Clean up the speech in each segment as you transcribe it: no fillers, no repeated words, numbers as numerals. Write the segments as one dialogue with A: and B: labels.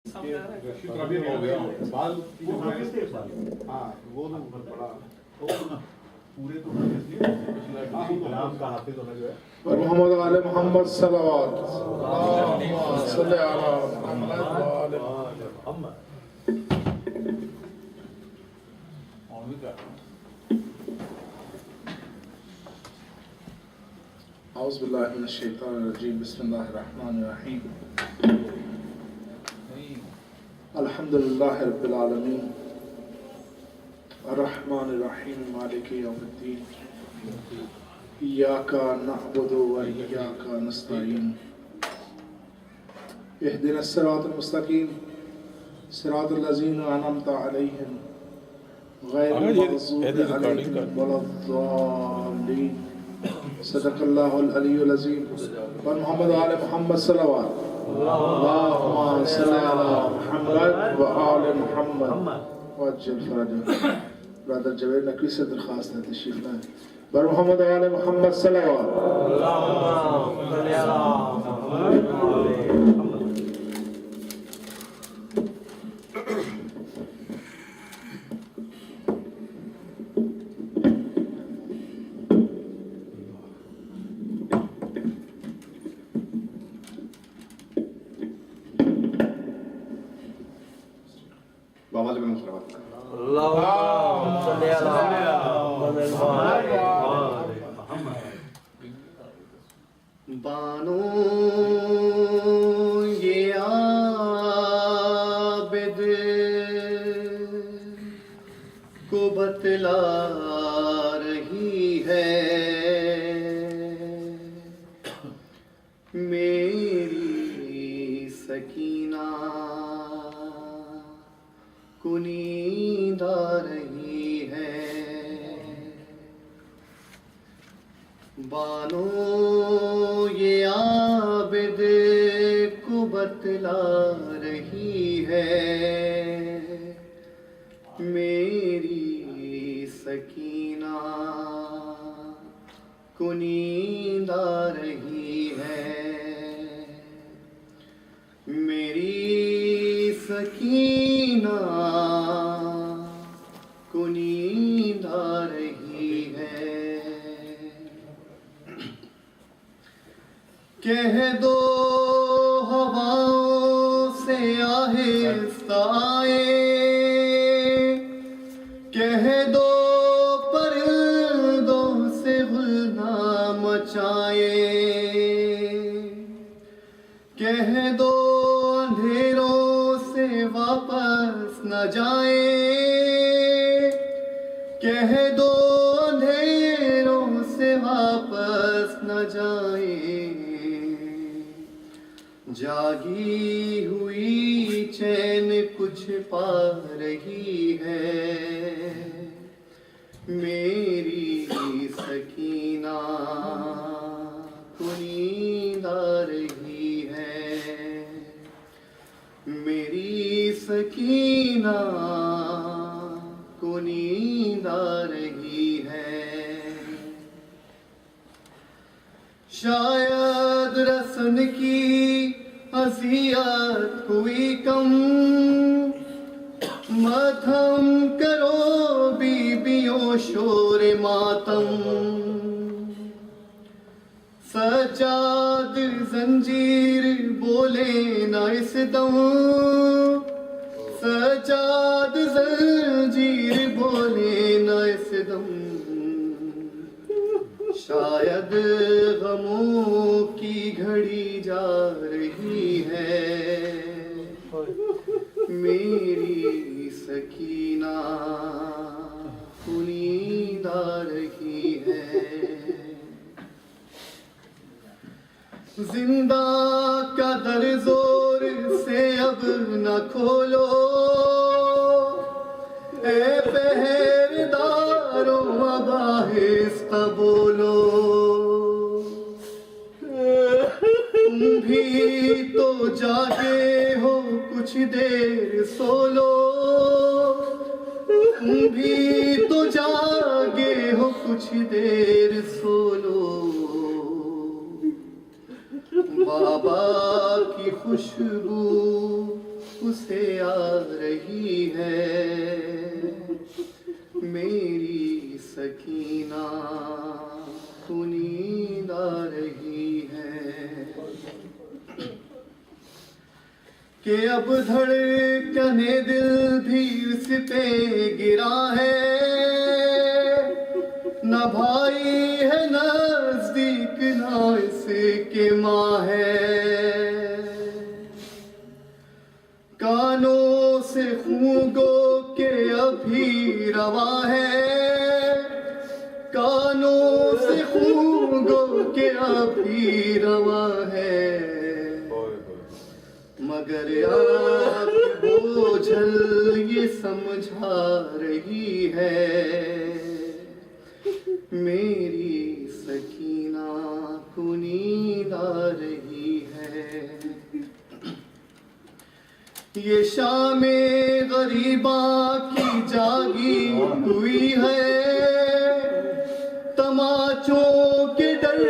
A: محمد آل محمد صلوات صلی علی محمد وآل محمد. اعوذ باللہ من الشیطان الرجیم. بسم اللہ الرحمن الرحیم. الحمدللہ رب العالمین الرحمن الرحیم مالک یوم الدین ایاک نعبد و ایاک نستعین اہدنا الصراط المستقیم صراط الذین انعمت علیہم غیر المغضوب علیہم ولا الضالین. صدق اللہ العلی العظیم. محمد آل محمد صلوات. اللہم صلی علی محمد وآل محمد وعجل فرجہ. برادر جوید نقوی سے درخواست ہے تشریف لائیں. بر محمد آل محمد صلوات. اللہم صلی علی محمد وآل محمد.
B: بانو یہ عابد کو بتلا رہی ہے میری سکینہ کو نیند آ رہی ہے. بانو یہ عابد کو بتلا رہی ہے میری سکینہ کو نیند آ رہی ہے. میری سکینہ کو نیند آ رہی ہے. کہہ دو ہواؤں سے آہستہ آئے، کہہ دو پرندوں سے غل نہ مچائے، کہہ دو اندھیروں سے واپس نہ جائے، کہہ دو اندھیروں سے واپس نہ جائے. جاگی ہوئی چین کچھ پا رہی ہے میری سکینہ کو نیند آ رہی ہے. میری سکینہ کو نیند آ رہی ہے. شاید رسن کی اذیت ہوئی کم، ماتم کرو بیبیوں شور ماتم. سجاد زنجیر بولے نہ اس دم، سجاد زنجیر بولے نہ اس دم. شاید غموں کی گھڑی جا رہی ہے میری سکینہ کو نیند آ رہی ہے. زندہ کا در زور سے اب نہ کھولو اے پہرداروں اب آہستہ بولو. تم بھی تو جاگے ہو کچھ دیر سو لو، تم بھی تو جاگے ہو کچھ دیر سو لو. بابا کی خوشبو اسے آ رہی ہے میری سکینہ کو نیند آ رہی ہے کہ اب دھڑکنے دل بھی اس پہ گرا ہے نہ بھائی ہے نزدیک نہ اس کے ماں ہے کانوں سے خون گو کہ ابھی رواں ہے کانوں سے خون گو کہ ابھی رواں ہے مگر آپ بوجھل یہ سمجھا رہی ہے میری سکینہ کو نیند آ رہی ہے یہ شام غریباں کی جاگی ہوئی ہے تماچوں کے ڈر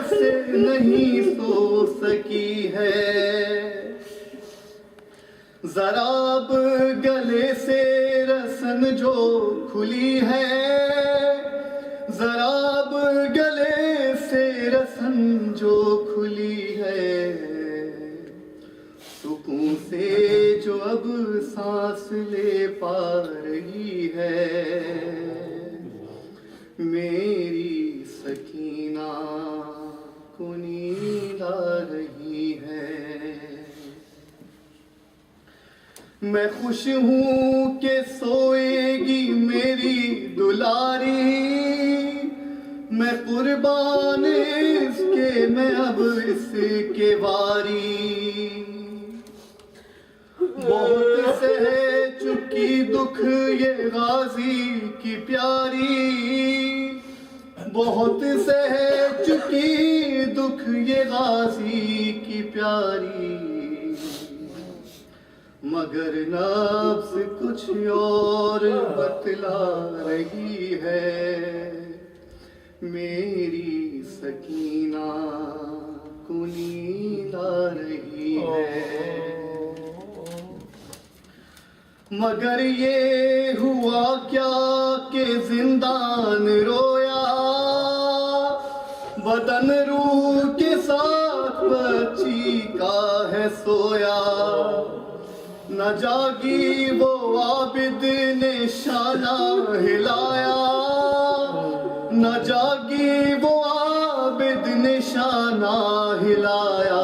B: سے نہیں سو سکی ہے ذرا اب گلے سے رسن جو کھلی ہے ذرا اب گلے سے رسن جو کھلی ہے سکون سے جو اب سانس لے پا رہی ہے میری سکینہ کو نیند آ رہی ہے میں خوش ہوں کہ سوئے گی میری دلاری میں قربان اس کے میں اب اس کے واری بہت سہ چکی دکھ یہ غازی کی پیاری بہت سہ چکی دکھ یہ غازی کی پیاری مگر نفس کچھ اور بتلا رہی ہے میری سکینہ کو نیند آ رہی ہے مگر یہ ہوا کیا کہ زندان رویا بدن روح کے ساتھ بچی کا ہے سویا نہ جاگی وہ عابد نے شانہ ہلایا نہ جاگی وہ عابد نے شانہ ہلایا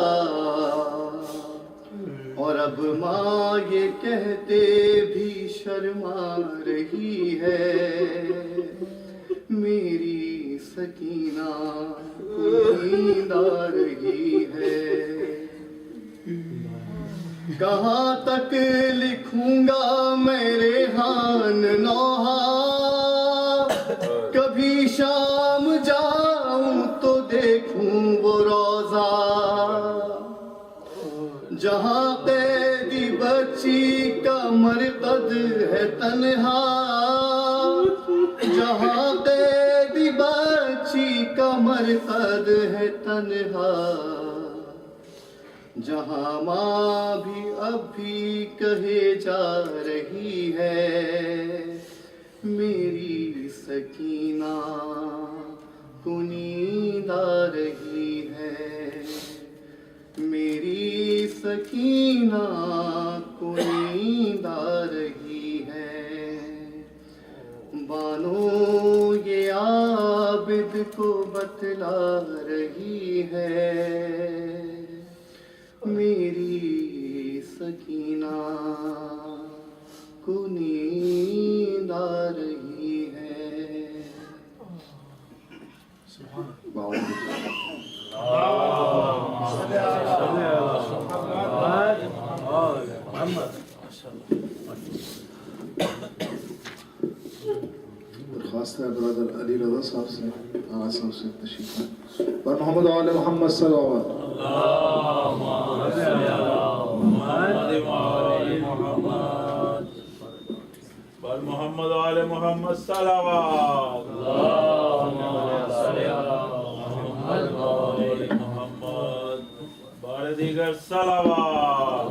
B: اور اب ماں یہ کہتے بھی شرما رہی ہے میری سکینہ کو نیند آ رہی ہے کہاں تک لکھوں گا میں ریحان نوحہ کبھی شام جاؤں تو دیکھوں وہ روضہ جہاں قیدی بچی کا مرقد ہے تنہا جہاں قیدی بچی کا مرقد ہے تنہا جہاں ماں بھی اب بھی کہے جا رہی ہے میری سکینہ کو نیند آ رہی ہے میری سکینہ کو نیند آ رہی ہے بانو یہ عابد کو بتلا رہی ہے میری سکینہ کو نیند آ رہی ہے
A: درخواست ہے برادر علی رضا صاحب سے آغاز صاحب سے تشریف لائیں پر محمد آل محمد صلی اللہ علیہ وسلم
C: محمد آل محمد صلوات محمد بار دیگر صلوات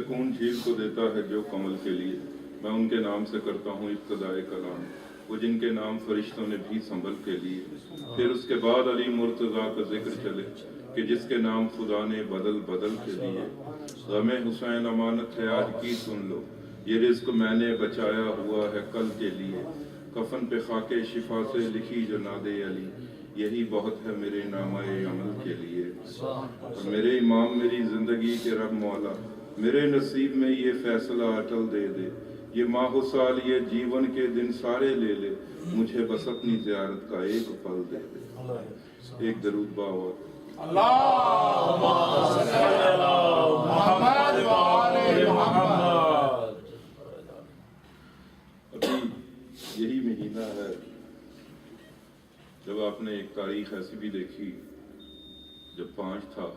D: سکون جھیل کو دیتا ہے جو کمل کے لیے، میں ان کے نام سے کرتا ہوں ابتدائے کلام، وہ جن کے نام فرشتوں نے بھی سنبھل کے لیے۔ پھر اس کے بعد علی مرتضیٰ کا ذکر چلے کہ جس کے نام خدا نے بدل بدل کے لیے۔ غم حسین امانت ہے آج کی سن لو، یہ رزق میں نے بچایا ہوا ہے کل کے لیے۔ کفن پہ خاک شفا سے لکھی جو ناد علی، یہی بہت ہے میرے نامہ عمل کے لیے۔ اور میرے امام میری زندگی کے رب مولا، میرے نصیب میں یہ فیصلہ اٹل دے دے، یہ ماہ و سال یہ جیون کے دن سارے لے لے، مجھے بس اپنی زیارت کا ایک پل دے دے۔ ایک درود باوت
C: اللہم صلی علی محمد و آل محمد۔
D: ابھی یہی مہینہ ہے جب آپ نے ایک تاریخ ایسی بھی دیکھی جب 5 تھا،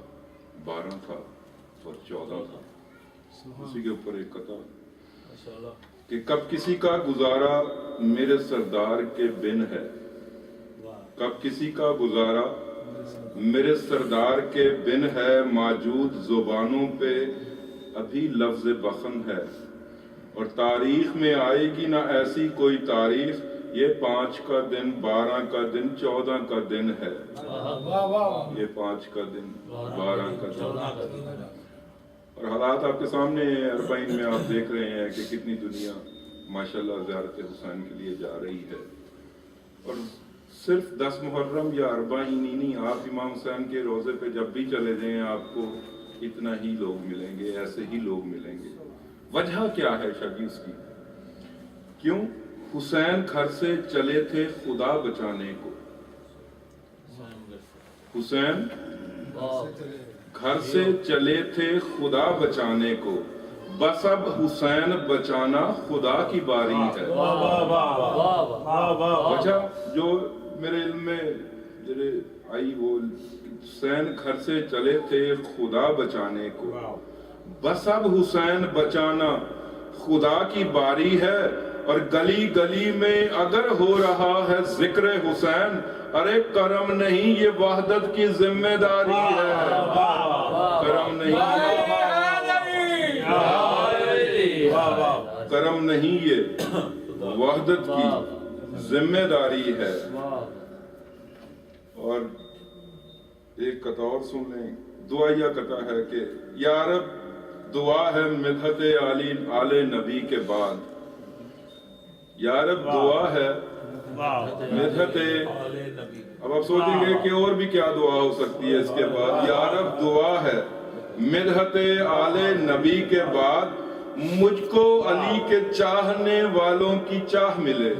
D: 12 تھا اور 14 تھا، اسی کے اوپر ایک قطع کہ کب کسی کا گزارا میرے سردار کے بن ہے، کب کسی کا گزارا میرے سردار کے بن ہے، موجود زبانوں پہ ابھی لفظ بخن ہے، اور تاریخ میں آئے گی نہ ایسی کوئی تاریخ، یہ 5 کا دن، 12 کا دن، 14 کا دن ہے، یہ 5 کا دن، 12 کا دن۔ اور حالات آپ کے سامنے ہیں، اربعین میں آپ دیکھ رہے ہیں کہ کتنی دنیا ماشاءاللہ زیارت حسین کے لیے جا رہی ہے، اور صرف 10 محرم یا اربعین ہی نہیں، آپ امام حسین کے روزے پہ جب بھی چلے جائیں آپ کو اتنا ہی لوگ ملیں گے، ایسے ہی لوگ ملیں گے۔ وجہ کیا ہے شاگی اس کی؟ کیوں؟ حسین گھر سے چلے تھے خدا بچانے کو، حسین گھر سے چلے تھے خدا بچانے کو، بس اب حسین بچانا خدا کی باری ہے۔ وجہ جو میرے علم میں آئی وہ حسین گھر سے چلے تھے خدا بچانے کو، بس اب حسین بچانا خدا کی باری ہے، اور گلی گلی میں اگر ہو رہا ہے ذکر حسین، ارے کرم نہیں یہ وحدت کی ذمہ داری ہے، کرم نہیں یہ وحدت کی ذمہ داری ہے۔ اور ایک قطع اور سن لیں، دعائیہ قطع ہے کہ یا رب دعا ہے مدحت آل نبی کے بعد، یا رب دعا ہے مدحت، اب آپ سوچیں گے کہ اور بھی کیا دعا ہو سکتی ہے اس کے بعد، یا رب دعا ہے مدحت آل نبی کے بعد، مجھ کو علی کے چاہنے والوں کی چاہ ملے،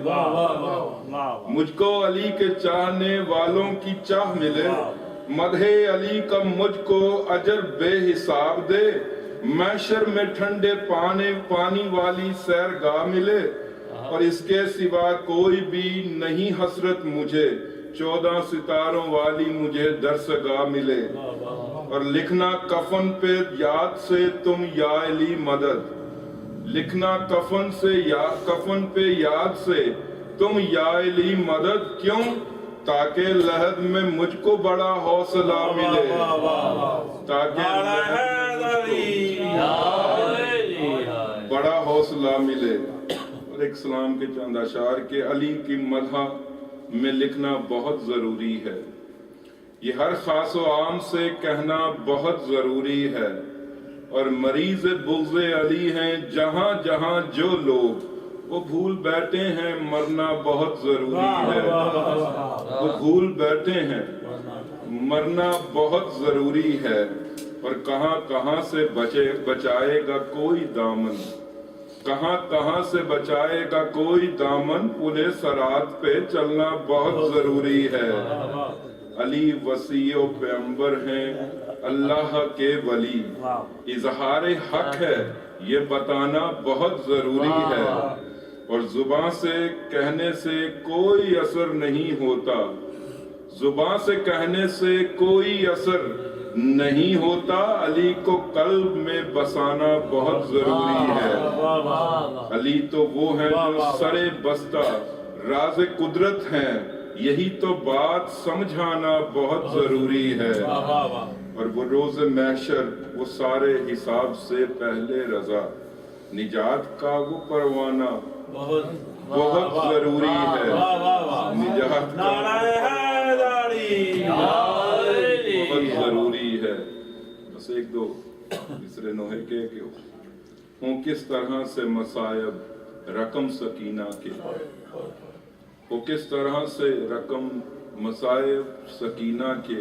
D: مجھ کو علی کے چاہنے والوں کی چاہ ملے، مدح علی کا مجھ کو اجر بے حساب دے، محشر میں ٹھنڈے پانی والی سیرگاہ ملے، اور اس کے سوا کوئی بھی نہیں حسرت مجھے، 14 ستاروں والی مجھے درسگاہ ملے، اور لکھنا کفن پہ یاد سے تم یا علی مدد، لکھنا کفن پہ یاد سے تم یا علی مدد، کیوں؟ تاکہ لحد میں مجھ کو بڑا حوصلہ ملے، تاکہ بڑا حوصلہ ملے۔ اور ایک سلام کے چند اشعار کے علی کی مدح میں لکھنا بہت ضروری ہے، یہ ہر خاص و عام سے کہنا بہت ضروری ہے، اور مریض بغض علی ہیں جہاں جہاں جو لوگ، وہ بھول بیٹھے ہیں مرنا بہت ضروری ہے، وہ بھول بیٹھے ہیں مرنا بہت ضروری ہے، اور کہاں کہاں سے بچائے گا کوئی دامن، کہاں کہاں سے بچائے گا کوئی دامن، پلے صراط پہ چلنا بہت ضروری ہے۔ علی وسیع و پیغمبر ہیں اللہ کے ولی، اظہار حق ہے یہ بتانا بہت ضروری ہے، اور زبان سے کہنے سے کوئی اثر نہیں ہوتا، زبان سے کہنے سے کوئی اثر نہیں ہوتا، علی کو قلب میں بسانا بہت ضروری ہے۔ علی تو وہ ہیں جو سرے بستہ راز قدرت ہیں، یہی تو بات سمجھانا بہت ضروری ہے۔ اور وہ روز محشر، وہ سارے حساب سے پہلے رضا، نجات کا وہ پروانہ بہت ضروری ہے۔ نجات کا بہت ضروری ہے۔ بس ایک دو تیسرے نوحے کے ہوں کس طرح سے مصائب رقم سکینہ کے، وہ کس طرح سے رقم مصائب سکینہ کے،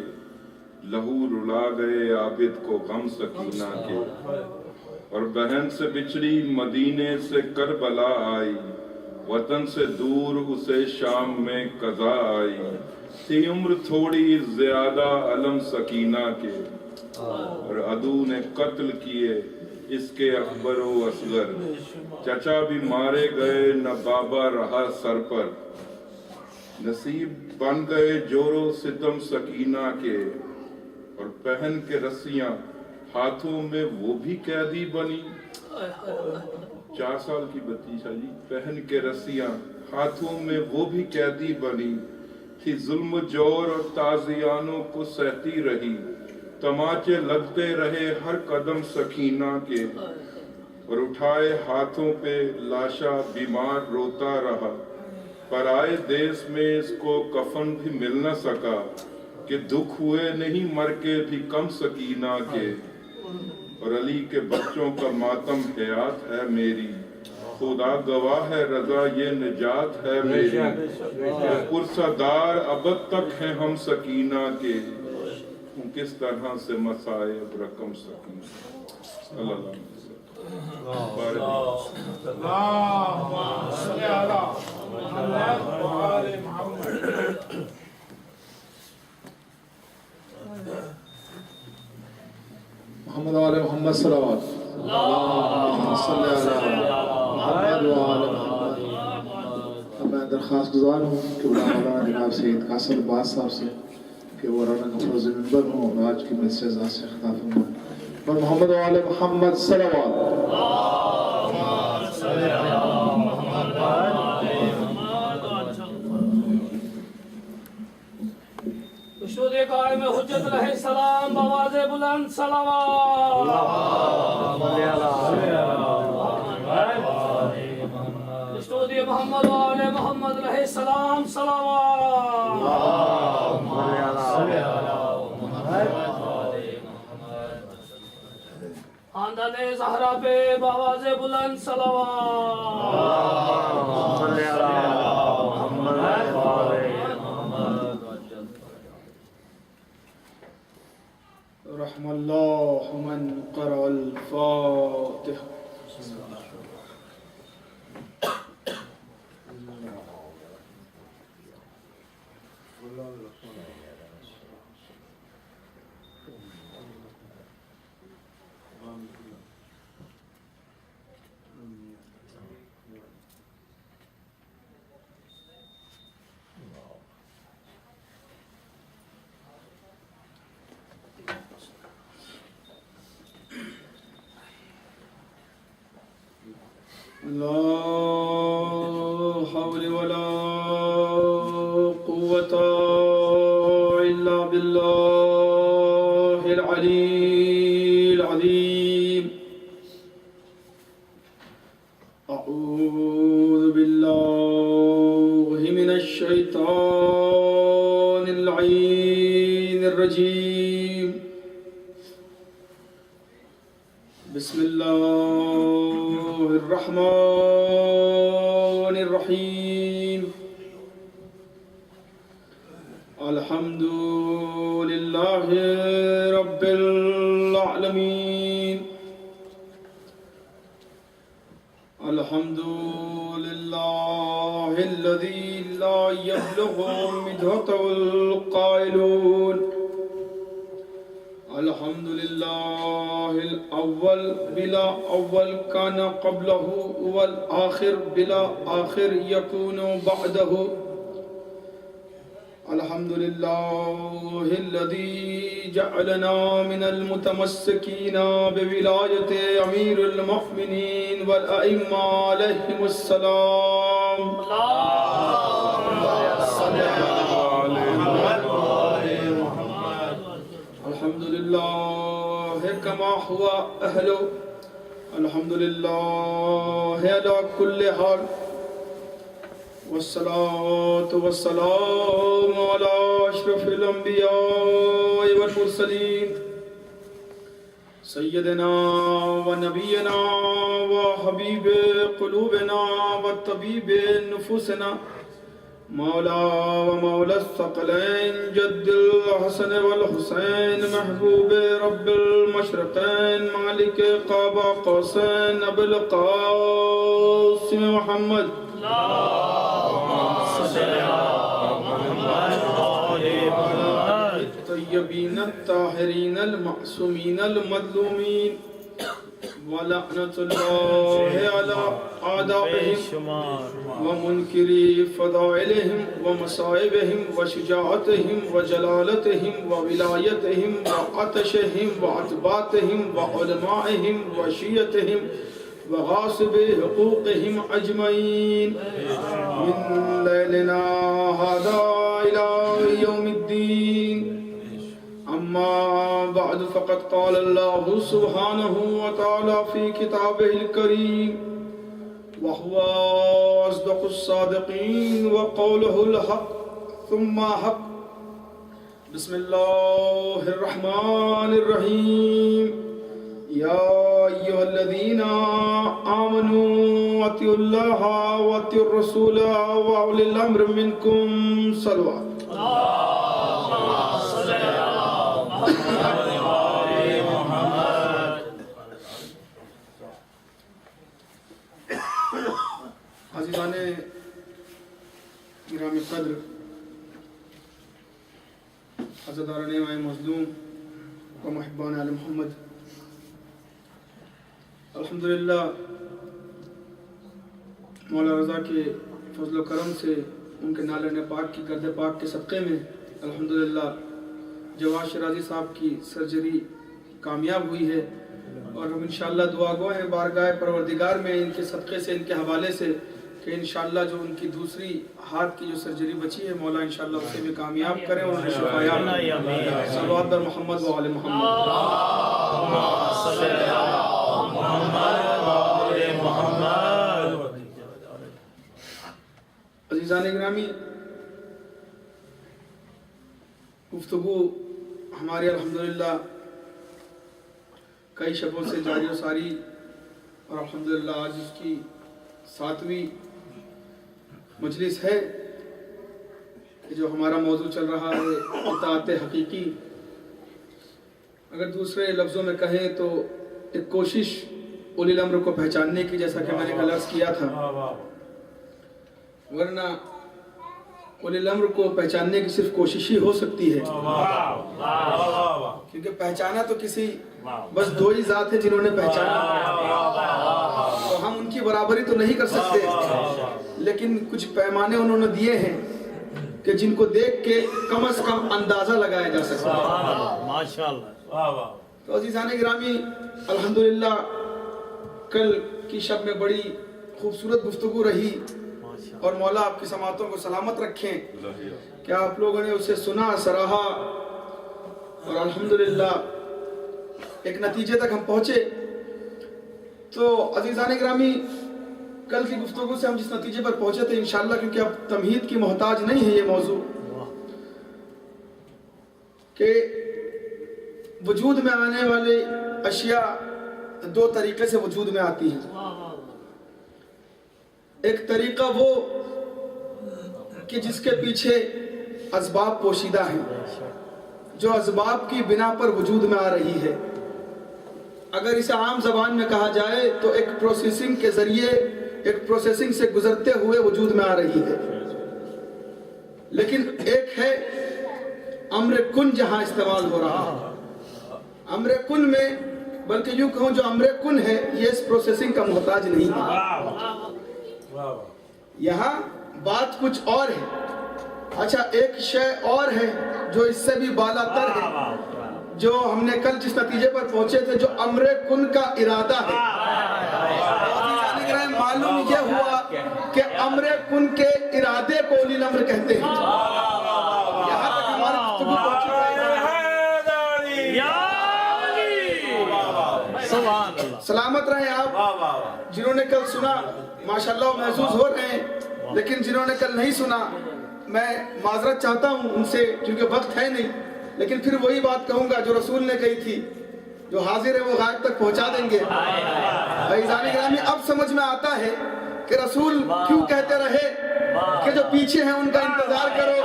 D: لہو رلا گئے عابد کو غم سکینہ کے۔ اور بہن سے بچڑی مدینے سے کربلا آئی، وطن سے دور اسے شام میں قضا آئی، تھی عمر تھوڑی زیادہ علم سکینہ کے، اور عدو نے قتل کیے اس کے اکبر و اصغر، چچا بھی مارے گئے نہ بابا رہا سر پر، نصیب بن گئے جور و ستم سکینہ کے، اور پہن کے رسیاں ہاتھوں میں وہ بھی قیدی بنی، 4 سال کی بچی جی، پہن کے رسیاں ہاتھوں میں وہ بھی قیدی بنی، تھی ظلم و جور اور تازیانوں کو سہتی رہی، تماچے لگتے رہے ہر قدم سکینہ کے، اور اٹھائے ہاتھوں پہ لاشا بیمار روتا رہا، پرائے دیس میں اس کو کفن بھی مل نہ سکا، کہ دکھ ہوئے نہیں مر کے بھی کم سکینہ کے، اور علی کے بچوں کا ماتم حیات ہے میری، خدا گواہ ہے رضا یہ نجات ہے میری، پرسہ دار ابد تک ہیں ہم سکینہ کے، کس طرح سے مصائب رقم سکینہ۔ صلی اللہ علیہ وسلم۔
C: اللہم صلی علی محمد و آل محمد۔
A: محمد و آل محمد صلوات۔ اللہم صلی علی محمد و آل محمد۔ اب میں درخواست گزار ہوں کہ مولانا جناب سید قاسم عباس صاحب سے کہ وہ رونق افروز منبر ہوں اور آج کی مجلس اعزاز سے خطاب فرمائیں، اور محمد و آل محمد صلوات۔
E: شود قائم حجت رہے سلام بواز بلند صلوات۔ شود محمد و آل محمد رہے سلام صلوات۔ خاندان زہرا پہ بواز بلند صلوات۔
A: رحم اللہ من قرأ الفاتحہ۔ لا حول ولا قوة إلا بالله العلي العظيم۔ أعوذ بالله من الشيطان اللعين الرجيم۔ بسم الله الرحمن الرحيم۔ الحمد لله رب العالمين۔ الحمد لله الذي لا يبلغ مدحته القائلون۔ الحمد لله الأول بلا أول كان قبله، والآخر بلا آخر يكون بعده۔ الحمد لله الذي جعلنا من المتمسكين بولاية أمير المؤمنين والأئمة عليهم السلام۔ اللهم صل على ما هو أهله الحمد لله على كل حال والصلاة والسلام على أشرف الأنبياء والمرسلين سيدنا ونبينا وحبيب قلوبنا وطبيب نفوسنا مولا ومولى الثقلين جد الحسن والحسين محبوب رب المشرقين مالك قاب قوسين أبي القاسم محمد الطيبين الطاهرين المعصومين المظلومين ولعنة الله على أعدائهم ومنكري فضائلهم ومصائبهم وشجاعتهم وجلالتهم وولايتهم وعطشهم وعتباتهم وعلمائهم وشيتهم وغاصب حقوقهم أجمعين من ليلنا هذا إلى يوم الدين أما بعد فقد قال الله سبحانه وتعالى في كتابه الكريم وهو أصدق الصادقين وقوله الحق ثم حق بسم الله الرحمن الرحيم يا أيها الذين آمنوا أطيعوا الله وأطيعوا الرسول وأولي الأمر منكم صلوات عزیزان گرامی قدر عزاداران امام مظلوم و محبان آل محمد الحمدللہ مولا رضا کے فضل و کرم سے ان کے نالے پاک کی گرد پاک کے صدقے میں الحمدللہ جواد شرازی صاحب کی سرجری کامیاب ہوئی ہے اور ہم انشاءاللہ دعا گو ہیں بارگاہ پروردگار میں ان کے صدقے سے ان کے حوالے سے کہ انشاءاللہ جو ان کی دوسری ہاتھ کی جو سرجری بچی ہے مولا انشاءاللہ اسے بھی کامیاب کریں اور انہیں شفایاب صلوات بر محمد و آل محمد عزیزان گرامی گفتگو ہماری الحمدللہ کئی شبوں سے جاری و ساری اور الحمدللہ آج اس کی 7ویں مجلس ہے کہ جو ہمارا موضوع چل رہا ہے اطاعت حقیقی. اگر دوسرے لفظوں میں کہیں تو ایک کوشش اولی الامر کو پہچاننے کی، جیسا کہ میں نے کل عرض کیا تھا، ورنہ اولی الامر کو پہچاننے کی صرف کوشش ہی ہو سکتی ہے، کیونکہ پہچانا تو کسی بس 2 ہی ذات ہے جنہوں نے پہچانا، تو ہم ان کی برابری تو نہیں کر سکتے، لیکن کچھ پیمانے انہوں نے دیے ہیں کہ جن کو دیکھ کے کم از کم اندازہ لگایا جا سکتا ہے. تو عزیزان گرامی الحمدللہ کل کی شب میں بڑی خوبصورت گفتگو رہی اور مولا آپ کی سماعتوں کو سلامت رکھیں کہ آپ لوگوں نے اسے سنا، سراہا اور الحمدللہ ایک نتیجے تک ہم پہنچے. تو عزیزان گرامی کل کی گفتگو سے ہم جس نتیجے پر پہنچے تھے انشاءاللہ، کیونکہ اب تمہید کی محتاج نہیں ہے یہ موضوع، کہ وجود میں آنے والے اشیاء 2 طریقے سے وجود میں آتی ہیں. ایک طریقہ وہ کہ جس کے پیچھے اسباب پوشیدہ ہیں، جو اسباب کی بنا پر وجود میں آ رہی ہے. اگر اسے عام زبان میں کہا جائے تو ایک پروسیسنگ کے ذریعے، ایک پروسیسنگ سے گزرتے ہوئے وجود میں آ رہی ہے. لیکن ایک ہے امر کن جہاں استعمال ہو رہا ہے. امر کن میں بلکہ یوں کہوں جو امر کن ہے یہ اس پروسیسنگ کا محتاج نہیں ہے. یہاں بات کچھ اور ہے. اچھا ایک شے اور ہے جو اس سے بھی بالا تر ہے، جو ہم نے کل جس نتیجے پر پہنچے تھے، جو امر کن کا ارادہ ہے. معلوم یہ ہوا کہ امر کن کے ارادے کو اولی الامر کہتے ہیں. یہاں تک ہماری گفتگو پہنچی ہے.
F: سلامت رہیں آپ جنہوں نے کل سنا ماشاءاللہ محسوس ہو رہے ہیں، لیکن جنہوں نے کل نہیں سنا میں معذرت چاہتا ہوں ان سے کیونکہ وقت ہے نہیں، لیکن پھر وہی بات کہوں گا جو رسول نے کہی تھی، جو حاضر ہے وہ غائب تک پہنچا دیں گے۔ عزیزان گرامی اب سمجھ میں آتا ہے کہ رسول کیوں کہتے رہے کہ جو پیچھے ہیں ان کا انتظار کرو،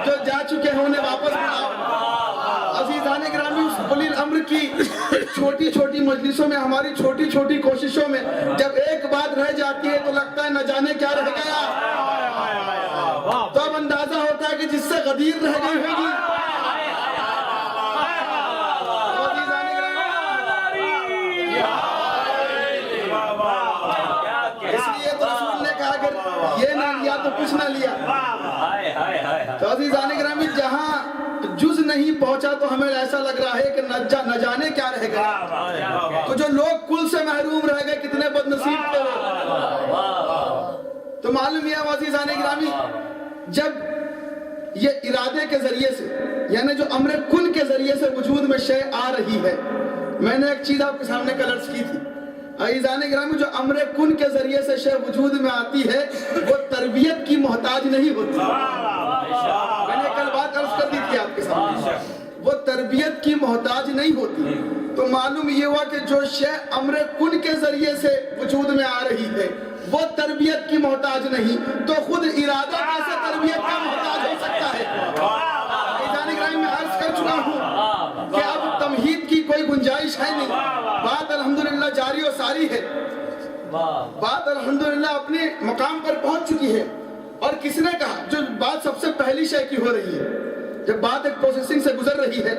F: جو جا چکے ہیں انہیں واپس بلاؤ۔ عزیزان گرامی اس اولی الامر کی چھوٹی چھوٹی مجلسوں میں، ہماری چھوٹی چھوٹی کوششوں میں جب ایک بات رہ جاتی ہے تو لگتا ہے نہ جانے کیا رہ گیا، تو اب اندازہ ہوتا ہے کہ جس سے غدیر رہ گئی ہوگی۔ اس لیے تو رسول نے کہا کہ یہ نہ لیا تو کچھ نہ لیا۔ تو عزیزان گرامی جہاں جز نہیں پہنچا تو ہمیں ایسا لگ رہا ہے کہ نہ جانے کیا رہ گیا، تو جو لوگ کل سے محروم رہ گئے کتنے بد نصیب تھے وہ۔ تو معلوم یہ عزیزان گرامی جب یہ ارادے کے ذریعے سے یعنی جو امر کن کے ذریعے سے وجود میں شے آ رہی ہے، میں نے ایک چیز آپ کے سامنے کل عرض کی تھی، عزیزان گرامی جو امر کن کے ذریعے سے شے وجود میں آتی ہے وہ تربیت کی محتاج نہیں ہوتی۔ میں نے کل بات عرض کر دی تھی آپ کے سامنے، وہ تربیت کی محتاج نہیں ہوتی۔ تو معلوم یہ ہوا کہ جو شے امر کن کے ذریعے سے وجود میں آ رہی ہے وہ تربیت کی محتاج نہیں، تو خود ارادہ کیسے تربیت کا محتاج ہو سکتا ہے؟ عزیزان گرامی میں عرض کر چکا ہوں کہ اب تمہید کی کوئی گنجائش ہے نہیں، بات الحمدللہ جاری و ساری ہے، بات الحمدللہ اپنے مقام پر پہنچ چکی ہے۔ اور کس نے کہا جو بات سب سے پہلی شے کی ہو رہی ہے، جب بات ایک پروسیسنگ سے گزر رہی ہے،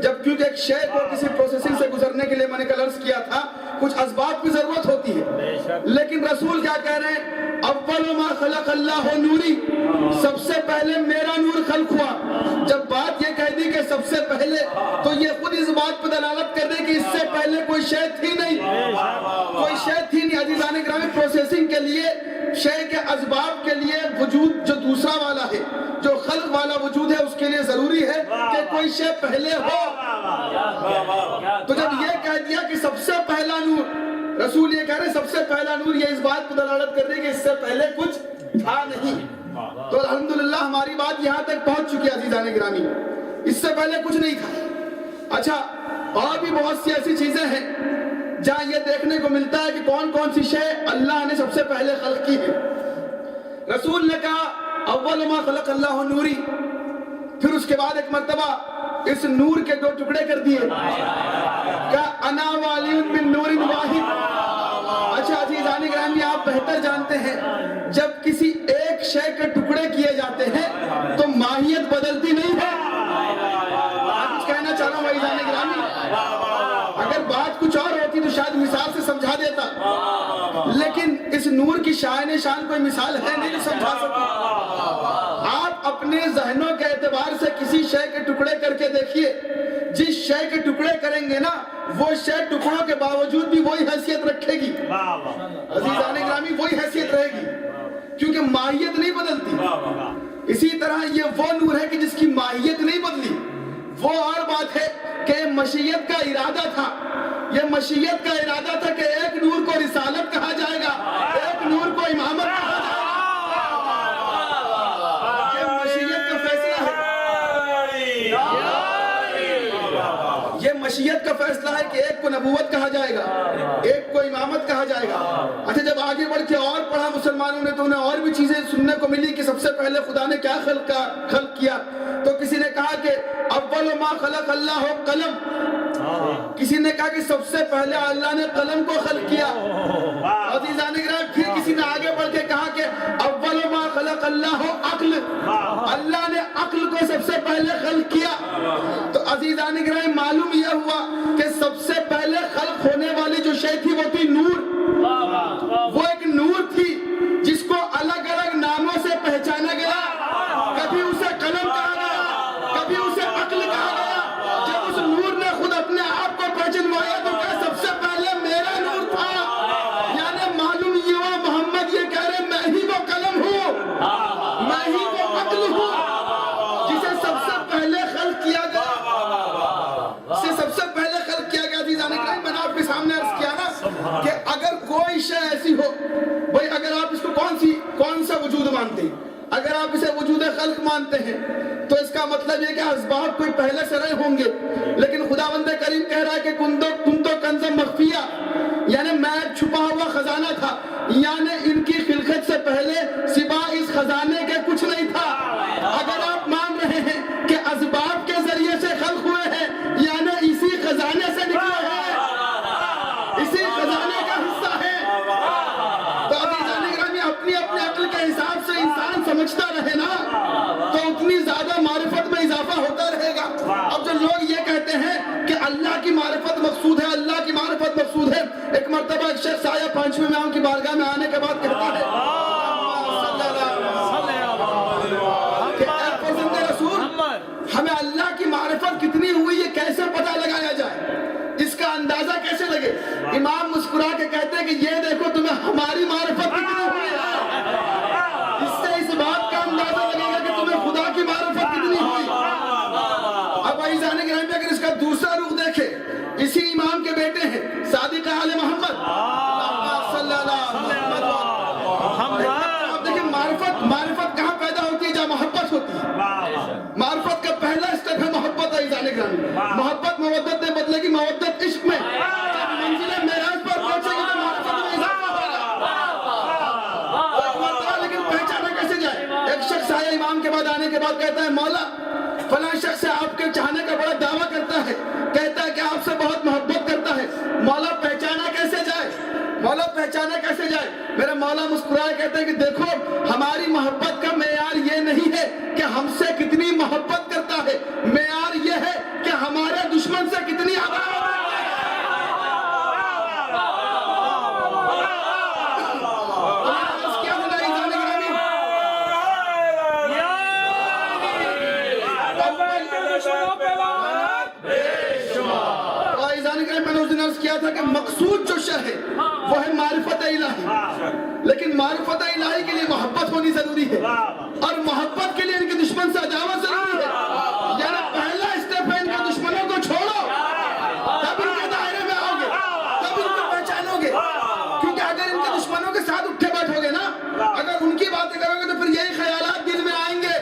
F: جب کیونکہ ایک شے کو کسی پروسیسنگ سے گزرنے کے لیے میں نے کل عرض کیا تھا کچھ اسباب کی ضرورت ہوتی ہے، لیکن رسول کیا کہہ رہے ہیں؟ اول ما خلق اللہ نوری، سب سے پہلے میرا نور خلق ہوا۔ جب بات یہ کہہ دی کہ سب سے پہلے، تو یہ خود اس بات پر دلالت کر دے کہ اس سے پہلے کوئی شے تھی نہیں، کوئی شے تھی نہیں۔ عزیزان گرامی پروسیسنگ کے لیے، شے کے اسباب کے لیے وجود جو دوسرا والا ہے، جو خلق والا وجود ہے، اس کے لیے ضروری ہے کہ کوئی شے پہلے ہو۔ تو جب یہ کہہ دیا کہ سب سے پہلا نور، رسول یہ کہہ رہے سب سے پہلا نور، یہ اس بات پر دلالت کر رہے کہ اس سے پہلے کچھ تھا نہیں۔ تو الحمدللہ ہماری بات یہاں تک پہنچ چکی ہے عزیزان گرامی، اس سے پہلے کچھ نہیں تھا۔ اچھا اور بھی بہت سی ایسی چیزیں ہیں جہاں یہ دیکھنے کو ملتا ہے کہ کون کون سی شے اللہ نے سب سے پہلے خلق کی ہے۔ رسول نے کہا اول ما خلق اللہ نوری، پھر اس کے بعد ایک مرتبہ اس نور کے دو ٹکڑے کر دیے، کہ انا والی من نور واحد۔ اچھا عزیزان گرامی آپ بہتر جانتے ہیں جب کسی ایک شے کے ٹکڑے کیے جاتے ہیں تو ماہیت بدلتی نہیں ہے۔ آپ کچھ کہنا چاہ رہا ہوں عزیزان گرامی، اگر بات کچھ اور ہوتی تو شاید مثال سے سمجھا دیتا، لیکن اس نور کی شائن شان کوئی مثال ہے نہیں جو سمجھا سکتا۔ آپ اپنے ذہنوں کے اعتبار سے کسی شے کے ٹکڑے کر کے دیکھیے، جس شے کے ٹکڑے کریں گے نا وہ شے ٹکڑوں کے باوجود بھی وہی حیثیت رکھے گی، عزیزان گرامی وہی حیثیت رہے گی، کیونکہ ماہیت نہیں بدلتی۔ اسی طرح یہ وہ نور ہے کہ جس کی ماہیت نہیں بدلی۔ وہ اور بات ہے کہ مشیت کا ارادہ تھا، یہ مشیت کا ارادہ تھا کہ ایک نور کو رسالت کہا جائے گا، ایک نور کو امامت کہا جائے گا۔ یہ مشیت کا فیصلہ ہے، یہ مشیت کا فیصلہ ہے کہ ایک کو نبوت کہا جائے گا، ایک کو امامت کہا جائے گا۔ اچھا جب آگے بڑھ کے اور پڑھا مسلمانوں نے تو انہیں اور بھی چیزیں سننے کو ملی کہ سب سے پہلے خدا نے کیا خلق کیا۔ تو کسی نے کہا کہ اول ما خلق اللہ قلم، کسی نے کہا کہ سب سے پہلے اللہ نے قلم کو خلق کیا۔ عزیزان گرامی پھر کسی نے آگے بڑھ کے کہا کہ اول ما خلق اللہ عقل، اللہ نے عقل کو سب سے پہلے خلق کیا۔ تو عزیزان گرامی معلوم یہ ہوا کہ سب سے پہلے خلق ہونے والی جو شے تھی وہ تھی نور، وہ ایک نور تھی جس کو الگ الگ ناموں سے پہچانا گیا، کبھی اسے قلم کہا گیا، کبھی اسے عقل کہا گیا۔ جب اس نور نے خود اپنے آپ کو پہچانوایا تو کہا سب سے پہلے میرا نور تھا، یعنی معلوم یہ ہوا محمد یہ کہہ رہے میں ہی وہ قلم ہوں، میں ہی وہ عقل ہوں جسے سب سے پہلے خلق کیا گیا، اسے سب سے پہلے خلق کیا گیا۔ عزیزان کرام میں نے آپ کے سامنے خلق مانتے ہیں تو اس کا مطلب یہ کہ اسباب کوئی پہلے سے رہے ہوں گے، لیکن خداوند کریم کہہ رہا ہے کہ کن تو کنز مخفیہ، یعنی میں چھپا ہوا خزانہ تھا، یعنی ان کی خلقت سے پہلے سوائے اس خزانے کے کچھ نہیں تھا۔ اگر آپ مان رہے ہیں کہ اسباب کے ذریعے سے خلق ہوئے ہیں، یعنی اسی خزانے سے نکلے ہیں، اسی خزانے کا حصہ ہے، تو عزیزان گرامی اپنی اپنے عقل کے حساب سے انسان سمجھتا رہے نا تو اتنی زیادہ معرفت میں اضافہ ہوتا رہے گا۔ اب جو لوگ یہ کہتے ہیں کہ اللہ کی معرفت مقصود ہے، اللہ کی معرفت مقصود ہے، ایک مرتبہ ایک شخص آیا 5ویں امام کی بارگاہ میں آنے کے بعد کہتا ہے کہ اے فرزند رسول، ہمیں اللہ کی معرفت کتنی ہوئی یہ کیسے پتہ لگایا جائے، اس کا اندازہ کیسے لگے؟ امام مسکرا کے کہتے ہیں کہ یہ دیکھو تمہیں ہماری معرفت کتنی ہوئی ہے، اس سے اس بات کا اندازہ لگے گا کہ تمہیں خدا کی معرفت کتنی ہوئی۔ اب عزیزان گرامی اگر اس کا دوسرا رخ دیکھے، اسی امام کے بیٹے ہیں صادق آل محمد صلی اللہ علیہ وسلم۔ اب دیکھیں معرفت کہاں پیدا ہوتی ہے؟ جہاں محبت ہوتی ہے۔ معرفت کا پہلا اسٹیپ ہے محبت عزیزان گرامی۔ محبت مودت نے بدلے گی، مودت عشق میں جب منزل معراج پر پہنچے گی تو معرفت میں اضافہ ہوگا۔ لیکن پہچانا کیسے جائے؟ ایک شخص آیا امام کے بعد آنے کے بعد کہتا ہے مولا فلاں شخص آپ کے چاہنے کا بڑا دعویٰ کرتا ہے، کہتا ہے کہ آپ سے بہت محبت کرتا ہے، مولا پہچانا کیسے جائے؟ مولا پہچانا کیسے جائے؟ میرا مولا مسکرائے کہتا ہے کہ دیکھو ہماری محبت کا معیار یہ نہیں ہے کہ ہم سے کتنی محبت کرتا ہے، معیار یہ ہے کہ ہمارے دشمن سے کتنی عداوت ہے۔ میں نے اس دن عرض کیا تھا کہ مقصود جو شے ہے وہ ہے معرفت الہی، لیکن معرفت الہی کے لیے محبت ہونی ضروری ہے، اور محبت کے لیے ان کے دشمن سے عداوت ضروری ہے۔ یعنی پہلا اسٹیپ ہے ان کے دشمنوں کو چھوڑو، تب ان کے دائرے میں آؤ گے، تب ان کو پہچانو گے، کیونکہ اگر ان کے دشمنوں کے ساتھ اٹھے بیٹھو گے نا، اگر ان کی باتیں کرو گے تو پھر یہی خیالات دل میں آئیں گے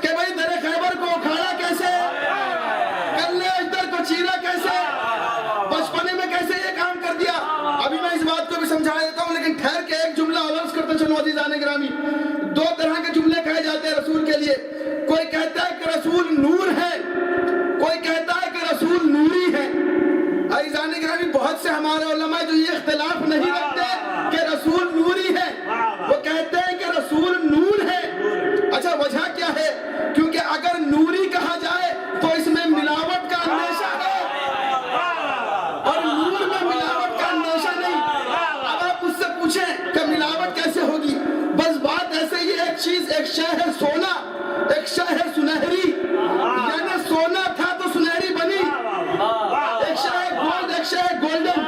F: کہ بھائی در خیبر کو اکھاڑا کیسے، کلے اجدر کو چیرا کیسے، بچپنے میں کیسے یہ کام کر دیا۔ ابھی میں اس بات کو بھی سمجھا دیتا ہوں، لیکن ٹھہر کے ایک جملہ عرض کرتا چلو عزیزان گرامی۔ دو طرح کے جملے کہے جاتے ہیں رسول کے لیے، کوئی کہتا ہے کہ رسول نور ہے، کوئی کہتا ہے کہ رسول نوری ہے۔ عزیزان گرامی بہت سے ہمارے علماء جو یہ اختلاف نہیں رکھتے کہ رسول نوری ہے، وہ کہتے ہیں کہ رسول نور ہے۔ اچھا وجہ کیا ہے؟ کیونکہ اگر نوری کہا جائے تو اس میں ملاوٹ کا اندیشہ ہے، اور نور میں ملاوٹ کا اندیشہ نہیں۔ اب آپ اس سے پوچھیں کہ ملاوٹ کیسے ہوگی؟ بس بات ایسے ہی، ایک چیز، ایک شے ہے سونا، ایک شے ہے سنہری، یعنی سونا تھا تو سنہری بنی، ایک شے ہے گولڈ، ایک شے ہے گولڈن۔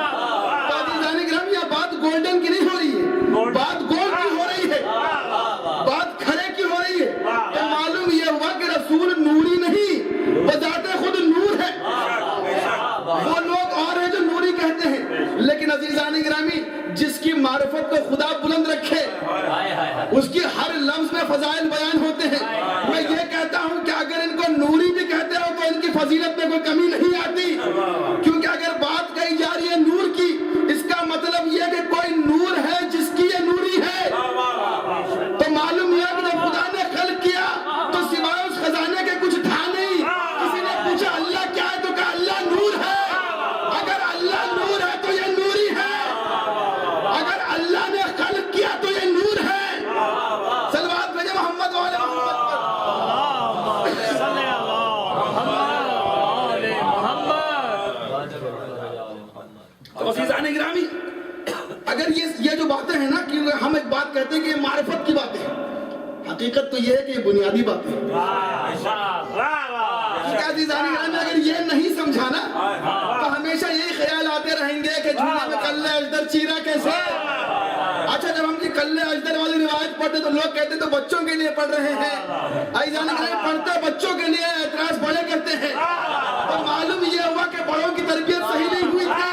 F: تو عزیزان گرامی یہ بات گولڈن کی نہیں ہو رہی ہے، بات گولڈ کی ہو رہی ہے، بات کھرے کی ہو رہی ہے۔ تو معلوم یہ ہوا کہ رسول نوری نہیں، بذات خود نور ہے۔ وہ لوگ اور ہیں جو نوری کہتے ہیں، لیکن عزیزان گرامی جس کی معرفت کو خدا بلند رکھے اس کی ہر لفظ میں فضائل بیان ہوتے ہیں۔ میں یہ کہتا ہوں کہ اگر ان کو نوری بھی کہتے ہو تو ان کی فضیلت میں کوئی کمی نہیں آتی، کیونکہ اگر بات کہی جا رہی ہے نور کی، اس کا مطلب یہ کہ کوئی نور ہے جس کی یہ نوری ہے۔ تو معلوم یہ کہ جب خدا نے خلق کیا تو سوائے اس خزانے کے کچھ تھا نہیں۔ کسی نے پوچھا اللہ کیا ہے تو کہا اللہ نور ہے۔ اگر اللہ نور ہے تو یہ نوری ہے، اگر اللہ نے خلق کیا تو یہ نور ہے۔ صلوات بھیجے محمد والے محمد پر۔ تو عزیزان گرامی اگر یہ جو باتیں ہیں نا، کیونکہ ہم ایک بات کہتے ہیں کہ یہ معرفت کی باتیں ہیں، حقیقت تو یہ ہے کہ یہ بنیادی باتیں ہیں۔ عزیزان گرامی اگر یہ نہیں سمجھانا تو ہمیشہ یہی خیال آتے رہیں گے کہ جھولے میں کلے اجدر چیرا کیسے۔ اچھا جب ہم یہ کلے اجدر والی روایت پڑھتے تو لوگ کہتے تو بچوں کے لیے پڑھ رہے ہیں، عزیزان گرامی پڑھتے بچوں کے لیے، اعتراض بڑے کرتے ہیں۔ تو معلوم یہ ہوا کہ بڑوں کی تربیت صحیح نہیں ہوئی تھی،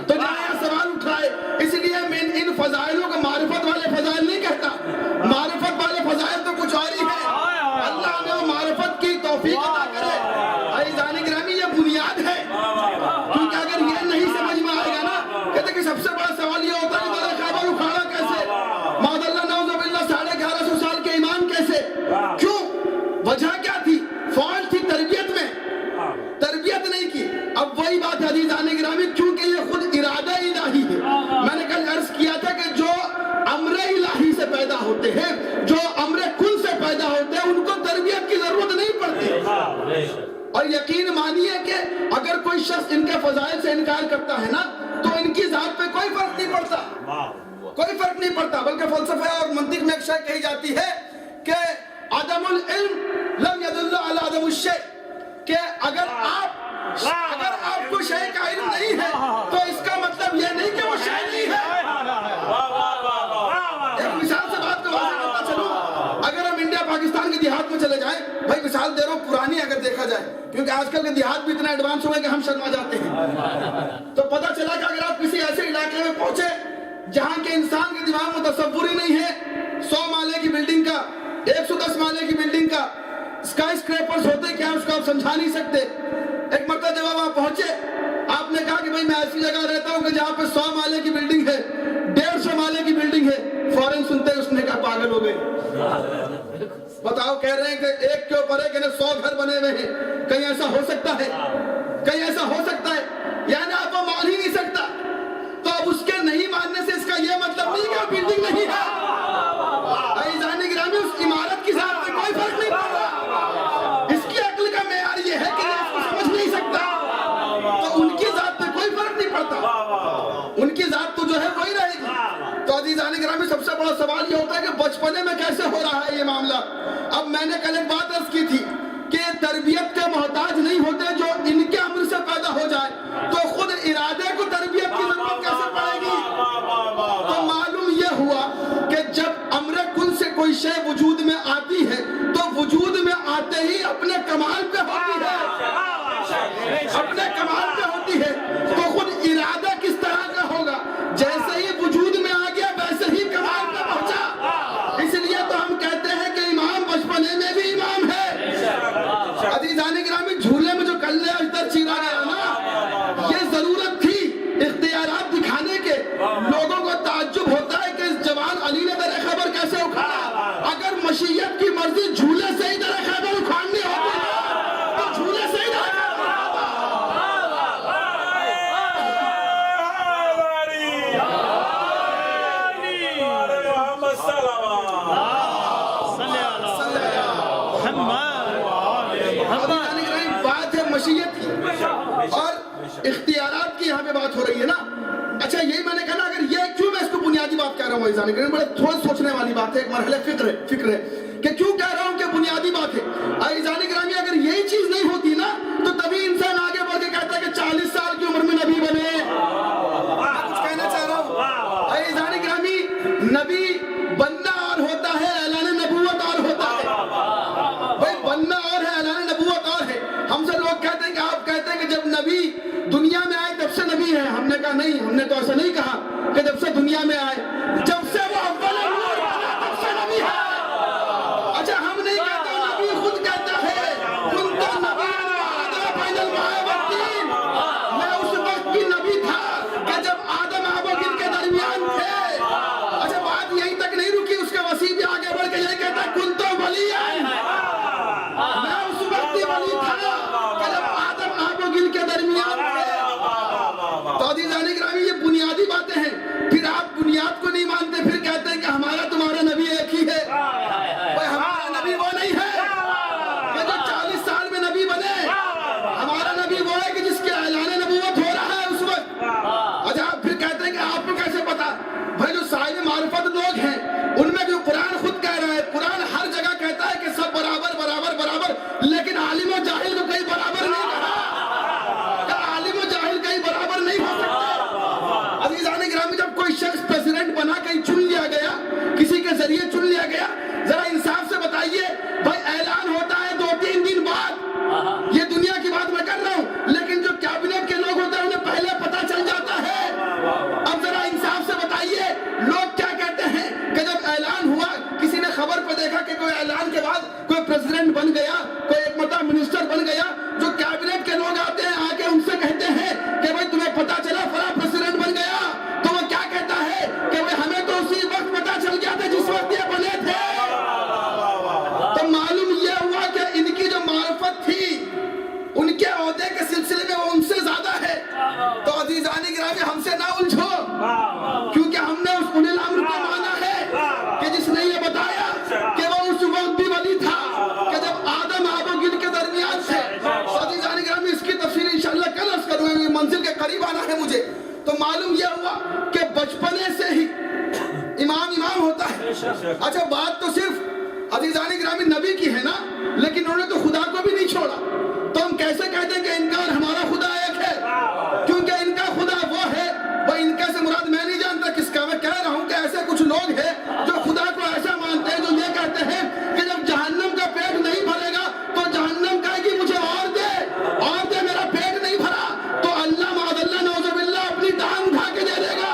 F: تو جہاں سوال اٹھائے۔ اس لیے میں ان فضائلوں کو معرفت والے فضائل نہیں کہتا، معرفت والے فضائل تو کچھ اور ہی ہے۔ اور یقین مانیے کہ اگر کوئی شخص ان کے فضائل سے انکار کرتا ہے نا تو ان کی ذات پہ کوئی فرق نہیں پڑتا، کوئی فرق نہیں پڑتا، بلکہ فلسفہ اور منطق میں ایک شے کہی جاتی ہے کہ عدم العلم لم يدل على عدم الشيء، کہ اگر آپ کو شے کا علم نہیں ہے تو اس کا مطلب یہ نہیں کہ وہ شے نہیں ہے۔ ایک مثال سے بات کو واضح کرتا چلوں، اگر ہم انڈیا پاکستان کے دیہات میں چلے جائیں، بھائی مثال دے رہا ہوں پرانی اگر دیکھا جائے، کیونکہ آج کل کے دیہات بھی اتنا ایڈوانس ہوئے کہ ہم شرما جاتے ہیں، تو پتہ چلا کہ اگر آپ کسی ایسے علاقے میں پہنچے جہاں کے انسان کے دماغ میں تصور ہی نہیں ہے 100 مالے کی بلڈنگ کا، 110 مالے کی بلڈنگ کا، اسکائی اسکریپرز ہوتے کیا اس کو آپ سمجھا نہیں سکتے۔ ایک مرتبہ جب آپ وہاں پہنچے، آپ نے کہا کہ بھائی میں ایسی جگہ رہتا ہوں کہ جہاں پہ 100 مالے کی بلڈنگ ہے، 150 مالے کی بلڈنگ ہے، فوراً سنتے اس نے کہا پاگل ہو گئے۔ بتاؤ، کہہ رہے ہیں کہ ایک کے اوپر ایک 100 گھر بنے ہوئے ہیں، کہیں ایسا ہو سکتا ہے؟ کہیں ایسا ہو سکتا ہے؟ یعنی آپ وہ مان ہی نہیں سکتا، تو اب اس کے نہیں ماننے سے اس کا یہ مطلب نہیں کہ وہ بلڈنگ نہیں ہے۔ عزیزان گرامی، اس عمارت کی ذات میں کوئی فرق نہیں پڑ رہا، اس کی عقل کا معیار یہ ہے کہ اس کو سمجھ نہیں سکتا، تو ان کی ذات میں کوئی فرق نہیں پڑتا، ان کی ذات تو جو ہے وہی رہے گی۔ تو عزیزان گرامی، سب سے بڑا سوال یہ ہوتا ہے کہ بچپنے میں کیسے ہو رہا ہے یہ معاملہ۔ اب میں نے کل ایک بات عرض کی تھی کہ تربیت کے محتاج نہیں ہوتے جو ان کے عمر سے پیدا ہو جائے، تو خود ارادے کو تربیت کی ضرورت کیسے پڑے گی؟ تو معلوم یہ ہوا کہ جب امر کن سے کوئی شے وجود میں آتی ہے تو وجود میں آتے ہی اپنے کمال پہ ہوتی ہے، اپنے کمال پہ ہوتی ہے، تو خود ارادہ کس طرح کا ہوگا؟ جیسے ہی وجود میں آ گیا ویسے ہی کمال پہ پہنچا۔ اس لیے تو ہم کہتے ہیں کہ امام بچپنے میں بھی امام ہے۔ عزیزان گرامی، جھولے میں جو کلے اجدر چیرا گیا نا، یہ ضرورت تھی اختیارات دکھانے کے۔ لوگوں کو تعجب ہوتا ہے کہ اس جوان علی نے در خیبر کیسے اکھاڑا۔ اگر مشیت کی مرضی جھولے سے ہی در خیبر اکھاڑنی ہوتی تو جھولے سے ہی در خیبر بات ہے مشیت کی اور اختیارات کی، یہاں پہ بات ہو رہی ہے نا۔ اچھا، یہی میں نے کہا نا، اگر یہ کیوں میں اس کو بنیادی بات کہہ رہا ہوں عزیزان گرامی، بڑے تھوڑا سوچنے والی بات ہے، ایک مرحلہ فکر ہے کہ کیوں کہہ رہا ہوں کہ بنیادی بات ہے۔ عزیزان گرامی، اگر یہی چیز نہیں ہوتی نا تو تبھی انسان آگے بڑھ کے کہتا ہے کہ 40 سال کی عمر میں نبی بنے۔ کچھ کہنا چاہ رہا ہوں عزیزان گرامی، نبی بننا اور ہوتا ہے، اعلان نبوت اور ہوتا ہے۔ بھائی بننا اور ہے، اعلان نبوت اور ہے۔ ہم سے لوگ کہتے ہیں کہ آپ کہتے ہیں کہ جب نبی دنیا میں آئے تب سے نبی ہے۔ ہم نے کہا نہیں، ہم نے تو ایسا نہیں کہا کہ جب سے دنیا میں آئے، جب سے وہ اول نور بنا تب سے نبی ہے۔ اچھا، ہم نہیں کہتے، نبی خود کہتا ہے کنت نبیًا وآدم بین الماء والطین، میں اس وقت بھی نبی تھا کہ جب آدم آب و گل کے درمیان تھے۔ اچھا، بات یہیں تک نہیں رکی، اس کا وسیع بھی آگے بڑھ کے یہ کہتا ہے کنت ولیًا، میں اس وقت بھی ولی تھا کہ جب آدم آب و گل کے درمیان تھے۔ تو عزیزان گرامی، یہ بنیادی باتیں ہیں۔ پھر آپ بنیاد کو نہیں مانتے، پھر کہتے ہیں کہ ہمارا تمہارا نبی ایک ہی ہے۔ بھائی ہمارا نبی وہ نہیں ہے کہ جو 40 سال میں نبی بنے، ہمارا نبی وہ ہے کہ جس کے اعلان نبوت ہو رہا ہے اس وقت۔ اچھا، آپ پھر کہتے ہیں کہ آپ کو کیسے پتا؟ بھائی جو صاحب معرفت لوگ ہیں ان میں جو قرآن خود کہہ رہا ہے، قرآن ہر جگہ کہتا ہے کہ سب برابر برابر برابر، لیکن عالم و جاہل کو کہیں برابر نہیں کہا، کہ عالم و جاہل کہیں برابر نہیں ہو سکتے۔ عزیزان گرامی، جب کوئی شخص پریزیڈنٹ بنا کہیں چن لیا گیا، کسی کے ذریعے چن لیا گیا، ذرا انصاف سے بتائیے، بھائی اعلان ہوتا ہے 2-3 دن بعد، یہ دنیا کی بات میں کر رہا ہوں، لیکن جو کابینٹ کے لوگ ہوتے ہیں انہیں پہلے پتہ چل جاتا ہے۔ اب ذرا انصاف سے بتائیے، لوگ کیا کہتے ہیں کہ جب اعلان ہوا، کسی نے خبر پہ دیکھا کہ کوئی اعلان کے بعد کوئی پریزیڈنٹ بن گیا، کوئی ایک مرتبہ منسٹر بن گیا، جو کابینٹ کے لوگ آتے ہیں آ کے ان سے کہتے ہیں کہ بھائی تمہیں پتہ چلا فلاں پریزیڈنٹ بن گیا، تو وہ کیا کہتا ہے کہ بھائی ہمیں تو اسی وقت پتہ چل گیا تھا جس وقت یہ بنے تھے۔ تو معلوم یہ ہوا کہ ان کی جو معرفت تھی ان کے عہدے کے سلسلے میں وہ ان سے زیادہ ہے۔ تو عزیزان گرامی، ہم سے نہ الجھو، کیونکہ ہم نے اس اولي الامر کو مانا ہے کہ جس نے یہ بتایا کہ وہ اس وقت بھی ولی تھا کہ جب آدم آب و گل کے درمیان سے معلوم یہ ہوا کہ بچپنے سے ہی امام ہوتا ہے. اچھا بات تو صرف عزیزان گرامی نبی کی ہے نا, لیکن انہوں نے تو خدا کو بھی نہیں چھوڑا. تو ہم کیسے کہتے ہیں کہ ان کا اور ہمارا خدا ایک ہے؟ کیونکہ ان کا خدا وہ ہے, وہ ان کا سے مراد میں نہیں جانتا کس کا, میں کہہ رہا ہوں کہ ایسے کچھ لوگ ہیں جو خدا کو ایسا مانتے ہیں, جو یہ کہتے ہیں کہ جب جہنم کا پیٹ نہیں بھرے گا تو جہنم کہے گی مجھے اور دے, میرا پیٹ نہیں بھرا تو اللہ معاذ اللہ نعوذ باللہ اپنی ٹانگ اٹھا کے دے دے گا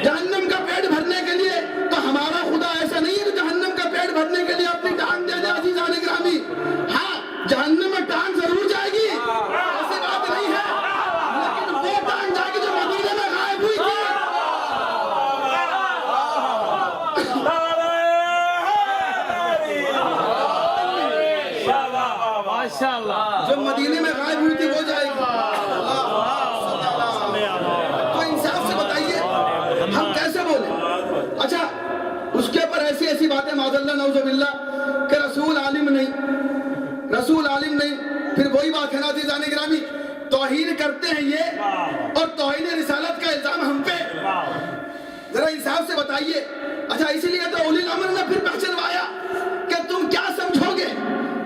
F: جہنم کا پیٹ بھرنے کے لیے. تو ہمارا خدا ایسا نہیں ہے کہ جہنم کا پیٹ بھرنے کے لیے اپنی ٹانگ دے دے عزیزان گرامی. ہاں جہنم میں ٹانگ ضرور جائے گی, ایسی بات نہیں ہے, لیکن وہ ٹانگ جائے گی جو مدینے میں غائب ہوئی تھی. جو مدینے میں غائب ہوئی تھی وہ جائے گی. تو انصاف سے بتائیے ہم کیسے بولیں؟ اچھا اس کے اوپر ایسی باتیں معاذ اللہ نعوذ باللہ کہ رسول عالم نہیں. پھر وہی بات ہے نا عزیزان گرامی, توہین کرتے ہیں یہ, اور توہین رسالت کا الزام ہم پہ. ذرا انصاف سے بتائیے. اچھا اسی لیے تو اولی الامر نے پھر پہچنوایا کہ تم کیا سمجھو گے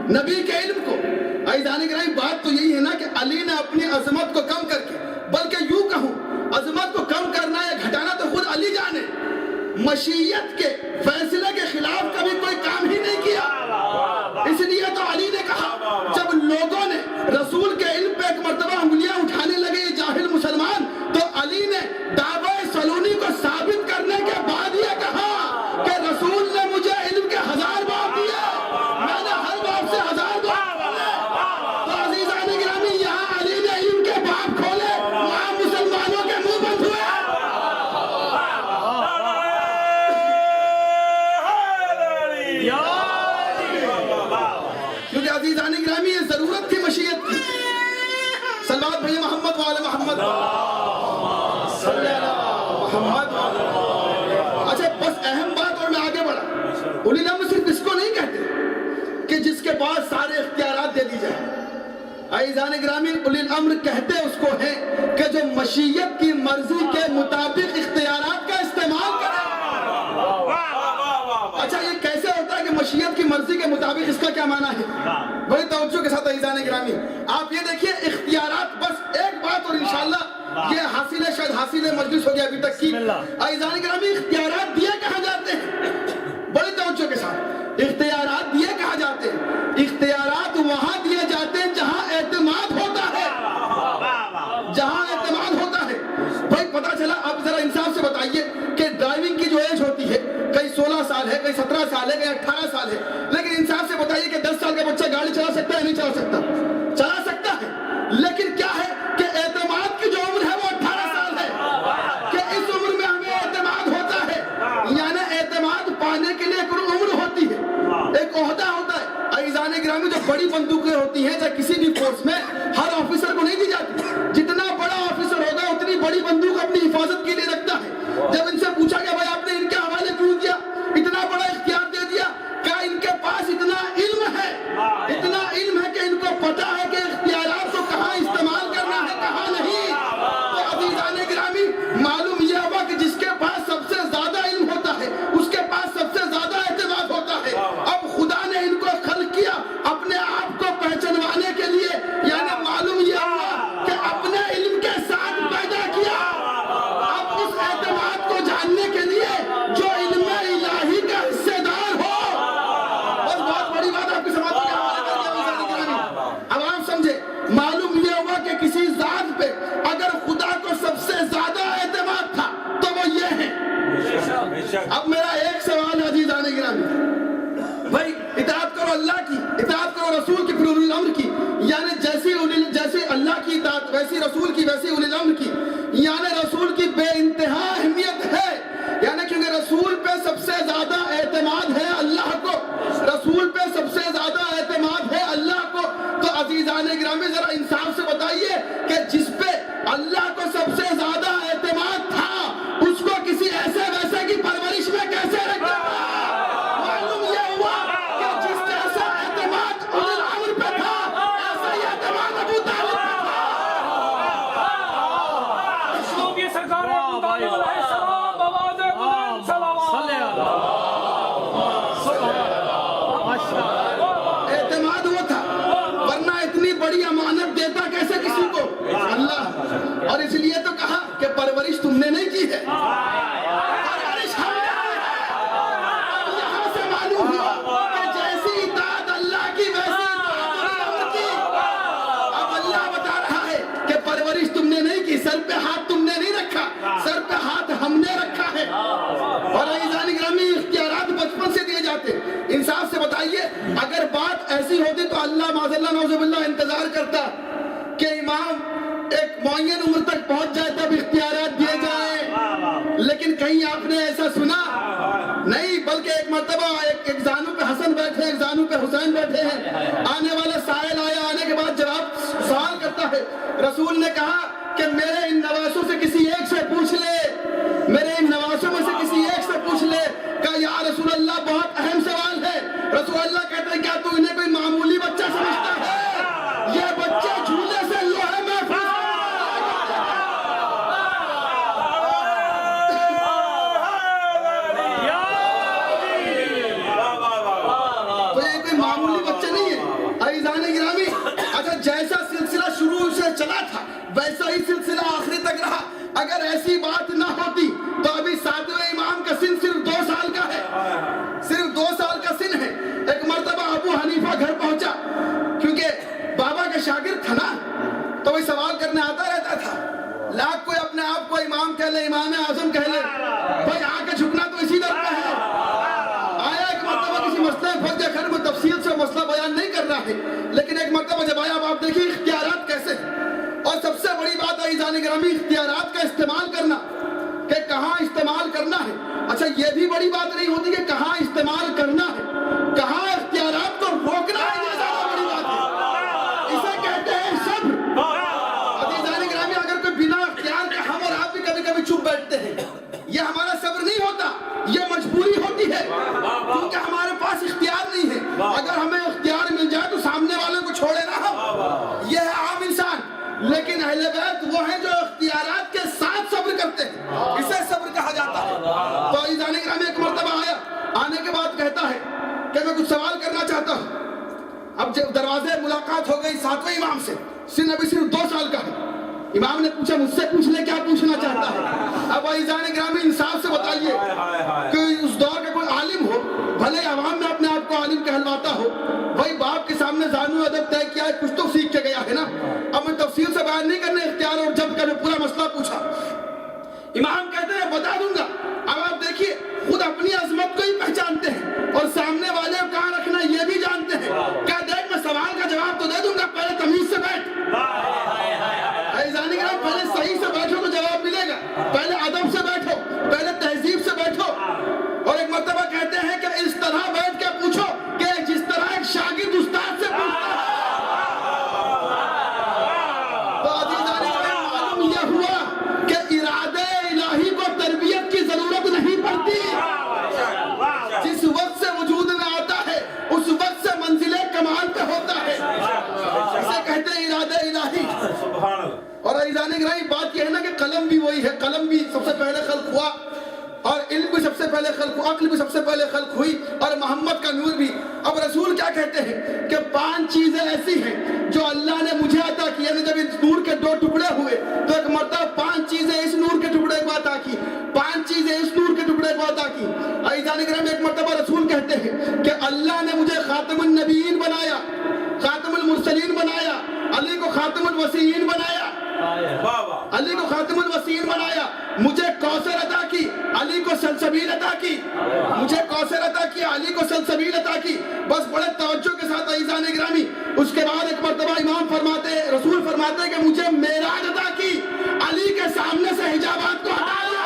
F: نبی کے علم کو. عزیزان گرامی بات تو یہی ہے نا کہ علی نے اپنی عظمت کو کم کر کے, بلکہ یوں کہوں عظمت کو کم کرنا یا گھٹانا تو خود علی جانے, مشیت کے فیصلے کے خلاف کبھی کوئی کام ہی نہیں کیا. اس لیے تو علی نے کہا, جب لوگوں نے رسول کے علم پہ ایک مرتبہ انگلیاں اٹھانے لگے یہ جاہل مسلمان, تو علی نے دعوی سلونی کو ثابت کرنے کے بعد یہ کہا کہ رسول نے مجھے علم کے 1000 باب دیے, میں نے ہر باب سے 1000 باب کھولے. تو عزیزان گرامی یہاں علی نے علم کے باب کھولے, وہاں مسلمانوں کے منہ بند ہوئے. کیونکہ عزیزان گرامی یہ ضرورت تھی مشیت کی. صلوات بھائی محمد وعلی محمد صلی اللہ محمد. اچھا بس اہم بات اور میں آگے بڑھا, اولی الامر صرف اس کو نہیں کہتے کہ جس کے بعد سارے اختیارات دے دی جائیں. عزیزان گرامی اولی الامر کہتے اس کو ہیں کہ جو مشیت کی مرضی کے مطابق اختیارات کا استعمال کرے. اچھا یہ کیسے ہوتا ہے کہ مشیت کی مرضی کے مطابق, اس کا کیا معنی ہے؟ بڑی توجہ کے ساتھ عزیزان گرامی آپ یہ دیکھیے اختیارات, بس ایک بات اور انشاءاللہ یہ شاید حاصل مجلس ہو گیا ابھی تک کی. عزیزان گرامی اختیارات دیے کہاں جاتے ہیں؟ بڑی توجہ کے ساتھ اختیارات دیے کہاں جاتے ہیں؟ اختیارات وہاں دیے جاتے ہیں جہاں اعتماد ہوتا ہے, جہاں اعتماد ہوتا ہے. بھائی پتا چلا, اب ذرا انصاف سے بتائیے کہ ڈرائیونگ کی جو ایج ہوتی ہے, کئی 16 سال ہے, کئی 17 سال ہے, کئی 18 سال ہے, لیکن انصاف سے بتائیے کہ 10 سال کا بچہ گاڑی چلا سکتا ہے نہیں چلا سکتا؟ چلا سکتا ہے. لیکن کیا ہے کہ اعتماد کی جو عمر ہے وہ 18 سال ہے, کہ اس عمر میں ہمیں اعتماد ہوتا ہے. یعنی اعتماد پانے کے لیے ایک عمر ہوتی ہے, ایک عہدہ ہوتا ہے. عزیزان گرامی جو بڑی بندوقیں ہوتی ہیں چاہے کسی بھی فورس میں, ہر آفیسر کو نہیں دی جاتی. جتنا بڑا آفیسر ہوگا اتنی بڑی بندوق اپنی حفاظت کے لیے رکھتا ہے. جب ان سے پوچھا گیا بھائی آپ نے ان کے حوالے کیوں کیا, اتنا بڑا اختیار دے دیا, کیا ان کے پاس اتنا علم ہے کہ ان کو پتا ہے کہ اختیارات کو کہاں استعمال کرنا ہے کہاں نہیں. تو عزیزان گرامی معلوم یہ ہوا کہ جس کے پاس سب سے زیادہ علم ہوتا ہے اس کے پاس سب سے زیادہ اعتماد ہوتا ہے. اب خدا نے ان کو خلق کیا اپنے آپ کو پہچانوانے کے لیے, یعنی معلوم یہ ہوا کہ اپنے علم کے ساتھ پیدا کیا. اب اس اعتماد کو جاننے کے لیے جو علم الہی کا حصے دار ہو, بس بہت بڑی بات آپ کی سمجھ میں اب آپ سمجھے. معلوم یہ ہوا کہ کسی ذات پہ اگر خدا کو سب سے زیادہ اعتماد تھا تو وہ یہ ہے. اب میرا ایک سوال ہے عزیزان گرامی, بھائی اطاعت کرو اللہ کی, اطاعت کرو رسول کی, پھر اولی الامر کی. یعنی جیسے اللہ کی اطاعت ویسی رسول کی ویسی اولی الامر کی. یعنی رسول کی بے انتہا اہمیت ہے, یعنی کیونکہ رسول پہ سب سے زیادہ اعتماد ہے اللہ کو, رسول پہ سب سے زیادہ اعتماد ہے اللہ کو. تو عزیزان گرامی ذرا انصاف سے بتائیے کہ جس پہ اللہ کو سب سے زیادہ اعتماد تھا اس کو کسی ایسے ویسے کی پرورش میں کیسے رکھا؟ معلوم یہ ہوا کہ جس جیسا اعتماد اولی الامر پہ تھا ایسا ہی اعتماد ابو طالب پہ تھا. بتائیے اگر بات ایسی ہوتی تو اللہ معاذ اللہ انتظار کرتا کہ امام ایک معین عمر تک پہنچ جائے تب اختیارات دیے جائیں، لیکن کہیں آپ نے ایسا سنا نہیں، بلکہ ایک مرتبہ ایک زانو پہ حسن بیٹھے، ایک زانو پہ حسین بیٹھے ہیں، آنے والا سائل آیا، آنے کے بعد جواب سوال کرتا ہے، رسول نے کہا کہ میرے ان نواسوں سے کسی ایک سے پوچھ لے، میرے ان نواسوں میں سے کسی ایک سے پوچھ لے، کہا یا رسول اللہ بہت اہم سوال ہے، رسول اللہ کہتے ہیں کیا تو انہیں کوئی معمولی بچہ سمجھتا ہے؟ یہ بچے جھولے سے لوہے میں تو یہ کوئی معمولی بچہ نہیں ہے۔ عزیزان گرامی، اگر جیسا سلسلہ شروع سے چلا تھا ویسا ہی سلسلہ آخری تک رہا، اگر ایسی بات نہ ہوتی تو ابھی 7ویں امام کا سن صرف 2 سال کا ہے، صرف 2 سال کا سن ہے۔ ایک مرتبہ ابو حنیفہ گھر پہنچا، کیونکہ بابا کا شاگرد تھا نا تو وہ سوال کرنے آتا رہتا تھا، لاکھ کوئی اپنے آپ کو امام کہہ لے، امام اعظم کہہ لے، بھائی آ کے جھکنا تو اسی در پہ ہے۔ آیا ایک مرتبہ کسی مسئلہ فرض یا خیر میں تفصیل سے مسئلہ بیان نہیں کر رہا ہے، لیکن ایک مرتبہ جب آیا، اب آپ دیکھیں اختیارات کیسے ہیں، اور سب سے بڑی بات ہے عزیزان گرامی اختیارات کا استعمال کرنا، کہ کہاں استعمال کرنا ہے۔ اچھا یہ بھی بڑی بات نہیں ہوتی کہ کہاں استعمال کرنا ہے، کہاں اختیارات کو روکنا ہے، یہ زیادہ بڑی بات ہے، اسے کہتے ہیں صبر۔ عزیزان گرامی اگر کوئی بنا اختیار کے ہم اور آپ بھی کبھی کبھی چپ بیٹھتے ہیں، یہ ہمارا صبر نہیں ہوتا، یہ مجبوری ہوتی ہے، کیونکہ ہمارے پاس اختیار نہیں ہے۔ اگر ہمیں اختیار مل جائے تو سامنے والے کو چھوڑے نہ ہم، یہ ہے عام انسان، لیکن اہل بیت وہ ہیں جو اختیارات کے ساتھ صبر کرتے ہیں، اسے صبر کہا جاتا ہے۔ تو عزیزان گرامی ایک مرتبہ آیا، آنے کے بعد کہتا ہے کہ میں کچھ سوال کرنا چاہتا ہوں۔ اب جب دروازے ملاقات ہو گئی 7ویں امام سے، سن ابھی صرف 2 سال کا ہے، امام نے پوچھا مجھ سے پوچھ لے کیا پوچھنا چاہتا ہے۔ اب عزیزان گرامی انصاف سے بتائیے کہ اس دور کا کوئی عالم ہو، بھلے عوام میں اپنے آپ کو عالم کہلواتا ہو، بھائی باپ کے سامنے زانو ادب طے کیا ہے، کچھ تو سیکھ کے گیا ہے نا۔ اب میں تفصیل سے بیان نہیں کرنے اختیار، اور جب کہ پورا مسئلہ پوچھا، امام کہتے ہیں بتا دوں گا۔ اب آپ دیکھیے خود اپنی عظمت کو ہی پہچانتے ہیں اور سامنے والے کو کہاں رکھنا یہ بھی جانتے ہیں۔ کیا دیکھ میں سوال کا جواب تو دے دوں گا، پہلے تمیز سے بیٹھ، پہلے صحیح سے بیٹھو تو جواب ملے گا، پہلے ادب سے بیٹھو، پہلے تہذیب سے بیٹھو۔ اور ایک مرتبہ کہتے ہیں کہ اس طرح بیٹھ کے پوچھو کہ جس طرح ایک شاگرد استاد سے پوچھتا ہے۔ تو عزیزان گرامی معلوم یہ ہوا کہ ارادے الہی کو تربیت کی ضرورت نہیں پڑتی، جس وقت سے وجود میں آتا ہے اس وقت سے منزل کمال پہ ہوتا ہے، اسے کہتے ہیں ارادے الہی۔ اور عزیزان گرامی بات یہ ہے نا کہ قلم بھی وہی ہے، قلم بھی سب سے پہلے خلق ہوا، اور علم بھی سب سے پہلے خلق ہوا، عقل بھی سب سے پہلے خلق ہوئی، اور محمد کا نور بھی۔ اب رسول کیا کہتے ہیں کہ 5 چیزیں ایسی ہیں جو اللہ نے مجھے عطا کی، یعنی جب اس نور کے 2 ٹکڑے ہوئے تو ایک مرتبہ 5 چیزیں اس نور کے ٹکڑے کو عطا کی، 5 چیزیں اس نور کے ٹکڑے کو عطا کی۔ عزیزان گرامی ایک مرتبہ رسول کہتے ہیں کہ اللہ نے مجھے خاتم النبیین بنایا، خاتم المرسلین بنایا، علی کو خاتم الوصیین بنایا، علی کو خاتم الوصیین بنایا، مجھے کوثر عطا کی، علی کو سلسبیل عطا کی، مجھے کوثر عطا کی، علی کو سلسبیل عطا کی۔ بس بڑے توجہ کے ساتھ عزیزان گرامی، اس کے بعد ایک مرتبہ امام فرماتے ہیں، رسول فرماتے ہیں کہ مجھے معراج عطا کی، علی کے سامنے سے حجابات کو ہٹا لیا،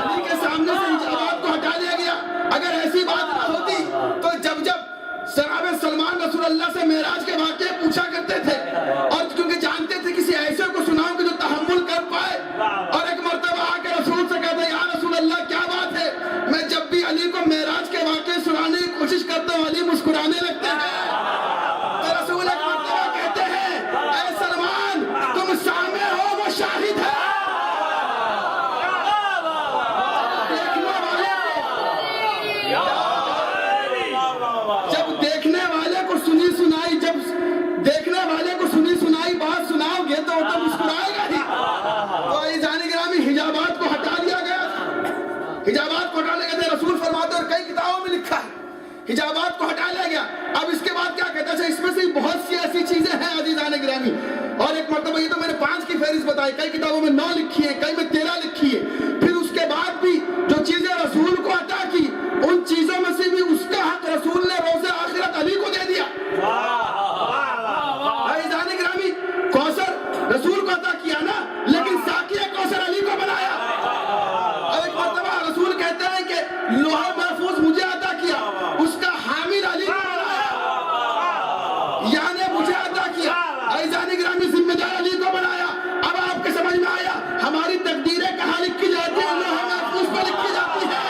F: علی کے سامنے سے حجابات کو ہٹا لیا گیا۔ اگر ایسی بات نہ ہوتی تو جب صحابہ سلمان رسول اللہ سے معراج کے واقعے پوچھا کرتے تھے، اور کیونکہ جانتے تھے کسی ایسے کو سناؤں کہ جو تحمل کر پائے، اور ایک مرتبہ آ کے رسول سے کہتے یا رسول اللہ کیا بات ہے، میں جب بھی علی کو معراج کے واقعے سنانے کی کوشش کرتا ہوں علی مسکرانے لگتے ہیں۔ تو رسول ایک مرتبہ کہتے ہیں اے سلمان تم سامع ہو وہ شاہد ہے، دیکھنے والے کو سنی سنائی، جب دیکھنے والے کو سنی سنائی بات سناؤ گے تو وہ مسکرائے گا ہی۔ تو عزیزان گرامی حجابات کو ہٹا لیا گیا، حجابات کو ہٹا لیا گیا، رسول فرماتے اور کئی کتابوں میں لکھا ہے حجابات کو ہٹا لیا گیا۔ اب اس کے بعد کیا کہتا ہے، اس میں سے بہت سی ایسی چیزیں ہیں عزیزان گرامی، اور ایک مرتبہ یہ تو میں نے 5 کی فہرست بتائی، کئی کتابوں میں 9 لکھی ہے، کئی میں 13 لکھی ہے۔ پھر اس کے بعد بھی جو چیزیں رسول کو عطا کی ان چیزوں یعنی مجھے عطا کیا. عزیزان گرامی ذمہ دار علی کو بنایا. اب آپ کے سمجھ میں آیا ہماری تقدیریں کہاں لکھی جاتی ہیں؟ لوح محفوظ پر لکھی جاتی ہے.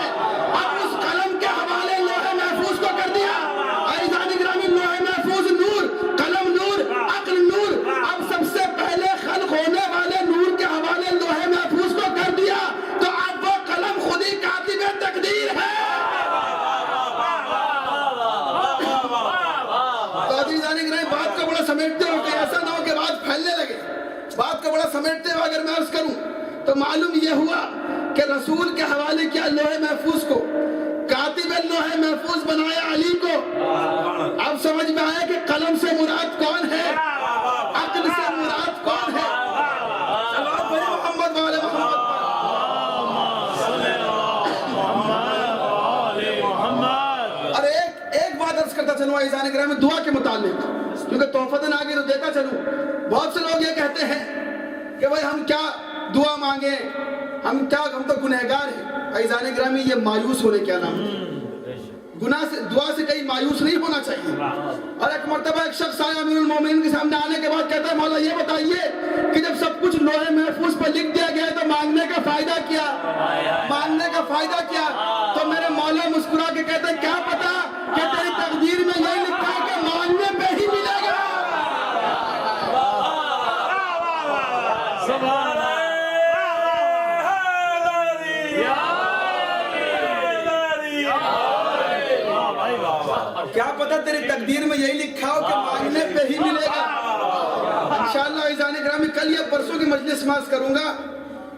F: اب اس قلم کے حوالے لوح محفوظ کو کر دیا. عزیزان گرامی لوح محفوظ نور، قلم نور، عقل نور. اب سب سے پہلے خلق ہونے والے نور کے حوالے لوح محفوظ کو کر دیا تو اب وہ قلم خود ہی کاتب تقدیر ہے. بات کو بڑا سمیٹتے ہو کہ ایسا نہ ہو کہ بات پھیلنے لگے. بات کو بڑا سمیٹتے ہو اگر میں عرض کروں تو معلوم یہ ہوا کہ رسول کے حوالے کیا لوح محفوظ کو، کاتب لوح محفوظ بنایا علی کو. اب سمجھ میں آیا کہ قلم سے مراد کون ہے، عقل سے مراد کون ہے. جواب بھائی محمد والے محمد. اور ایک بات عرض کرتا چلوں عزیزان گرامی دعا کے متعلق، کیونکہ تحفتاً آگے تو دیتا چلوں. بہت سے لوگ یہ کہتے ہیں کہ بھائی ہم کیا دعا مانگیں، ہم تو گنہگار ہیں. عزیزان گرامی یہ مایوس ہونے کیا نام ہے. گناہ سے دعا سے کہیں مایوس نہیں ہونا چاہیے. اور ایک مرتبہ ایک شخص آیا امیر المومنین کے سامنے آنے کے بعد کہتا ہے مولا یہ بتائیے کہ جب سب کچھ لوح محفوظ پر لکھ دیا گیا تو مانگنے کا فائدہ کیا، مانگنے کا فائدہ کیا. تو میرے مولا مسکرا کے کہتے ہیں کیا پتا کہ تیری تقدیر میں یہی لکھا ہے کہ مانگنے پہ ہی ملے گا. کیا پتا تیری تقدیر میں یہی لکھا ہو کہ مانگنے پہ ہی ملے گا. انشاءاللہ عزیزان گرامی کل یا پرسوں کی مجلس میں عرض کروں گا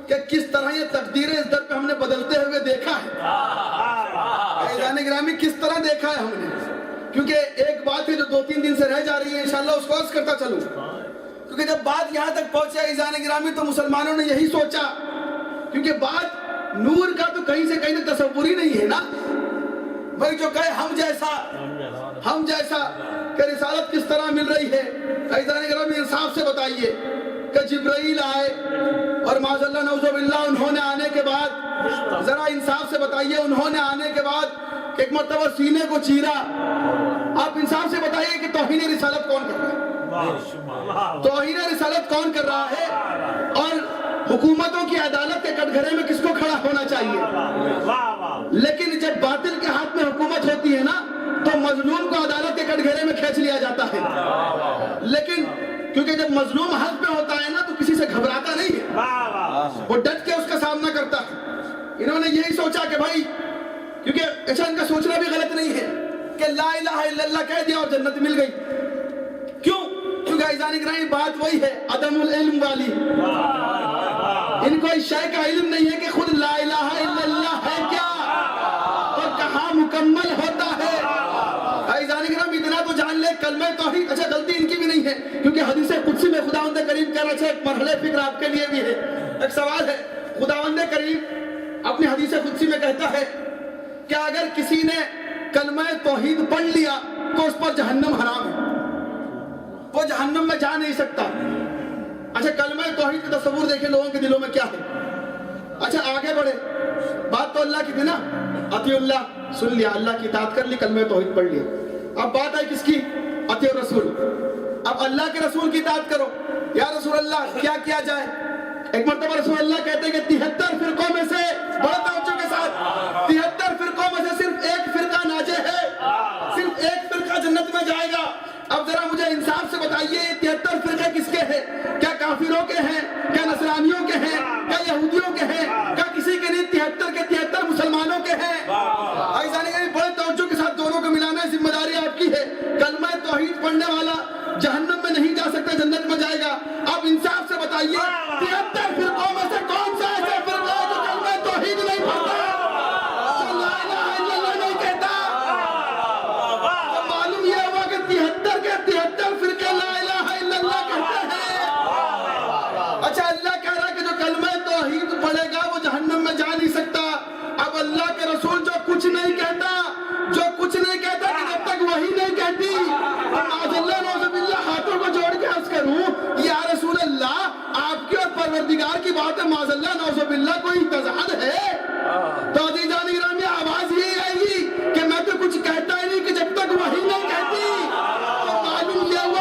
F: کہ کس طرح یہ تقدیریں اس در پہ ہم نے بدلتے ہوئے دیکھا ہے. عزیزان گرامی کس طرح دیکھا ہے ہم نے، کیونکہ ایک بات ہے جو 2-3 دن سے رہ جا رہی ہے انشاءاللہ اس کو عرض کرتا چلوں. کیونکہ جب بات یہاں تک پہنچا عزیزان گرامی تو مسلمانوں نے یہی سوچا، کیونکہ بات نور کا تو کہیں سے کہیں تک تصور ہی نہیں ہے نا. بھائی جو کہے ہم جیسا کہ رسالت کس طرح مل رہی ہے. عزیزان گرامی انصاف سے بتائیے کہ جبرائیل آئے اور معاذ اللہ نعوذ باللہ انہوں نے آنے کے بعد، ذرا انصاف سے بتائیے انہوں نے آنے کے بعد ایک مرتبہ سینے کو چیرا. آپ انصاف سے بتائیے کہ توہین رسالت کون کر رہا ہے، توہین رسالت کون کر رہا ہے. اور حکومتوں کی عدالت کے کٹگھرے میں کس کو کھڑا ہونا چاہیے. لیکن جب باطل کے ہاتھ میں حکومت ہوتی ہے نا تو مظلوم کو عدالت کے کٹگھرے میں کھینچ لیا جاتا ہے. لیکن کیونکہ جب مظلوم حق پہ ہوتا ہے نا تو کسی سے گھبراتا نہیں ہے، وہ ڈٹ کے اس کا سامنا کرتا ہے. انہوں نے یہی سوچا کہ بھائی، کیونکہ ایسا ان کا سوچنا بھی غلط نہیں ہے کہ لا الہ الا اللہ کہہ دیا اور جنت مل گئی. کیوں؟ کیونکہ عزیزان گرامی بات وہی ہے عدم العلم والی. ان کو اس شے کا علم نہیں ہے کہ خود لا الہ الا اللہ ہے کیا اور کہاں مکمل ہوتا ہے. عزیزان گرامی اتنا تو جان لے کلمہ توحید. اچھا غلطی ان کی بھی نہیں ہے کیونکہ حدیث قدسی میں خداوند کریم کہہ رہا ہے. ایک مرحلے فکر آپ کے لیے بھی ہے. ایک سوال ہے، خداوند کریم اپنی حدیث قدسی میں کہتا ہے کہ اگر کسی نے کلمہ توحید پڑھ لیا تو اس پر جہنم حرام ہے، وہ جہنم میں جا نہیں سکتا. اچھا کلمہ توحید کا تصور دیکھیں لوگوں کے دلوں میں کیا ہے. اچھا آگے بڑھے، بات تو اللہ کی تھی نا، اطیع اللہ سن لیا، اللہ کی اطاعت کر لی، کلمہ توحید پڑھ لیا. اب بات ہے کس کی؟ اطیع الرسول. اب اللہ کے رسول کی اطاعت کرو. یا رسول اللہ کیا کیا جائے؟ ایک مرتبہ رسول اللہ کہتے ہیں کہ 73 فرقوں میں سے، بڑے توجہ کے ساتھ، 73 فرقوں میں سے صرف ایک فرقہ ناجے ہے، صرف ایک فرقہ جنت میں جائے گا. اب ذرا مجھے انصاف سے بتائیے یہ 73 فرقے کس کے ہیں؟ کیا کافروں کے ہیں؟ کیا نصرانیوں کے ہیں؟ کیا یہودیوں کے ہیں؟ کیا کسی کے نہیں 73 کے 73 مسلمانوں کے ہیں؟ عزیزان گرامی بڑے توجہ کے ساتھ دونوں کو ملانا ہے، ذمہ داری آپ کی ہے. کلمہ توحید پڑھنے والا جہنم میں نہیں جا سکتا، جنت میں جائے گا. اب انصاف سے بتائیے 73 فرقوں میں سے کون سا ایسا فرقہ ہے جو کلمہ توحید نہیں پڑھتا، جو لا الہ الا اللہ نہیں کہتا؟ تو معلوم یہ ہوا کہ 73 کے 73 فرقے لا الہ الا اللہ کہتے ہیں. اچھا اللہ کہہ رہا ہے کہ جو کلمہ توحید پڑھے گا وہ جہنم میں جا نہیں سکتا. اب اللہ کے رسول جو کچھ نہیں کہتا، جو کچھ نہیں کہتا کہ جب تک وہی نہیں کہتی، معاذ اللہ نعوذ باللہ ہاتھوں کو جوڑ کے عرض کروں یا رسول اللہ آپ کی اور پروردگار کی بات ہے، معاذ اللہ نعوذ باللہ کوئی تضاد ہے؟ تو عزیزان گرامی آواز یہی آئے گی کہ میں تو کچھ کہتا ہی نہیں کہ جب تک وہی نہیں کہتی. تو معلوم یہ ہوا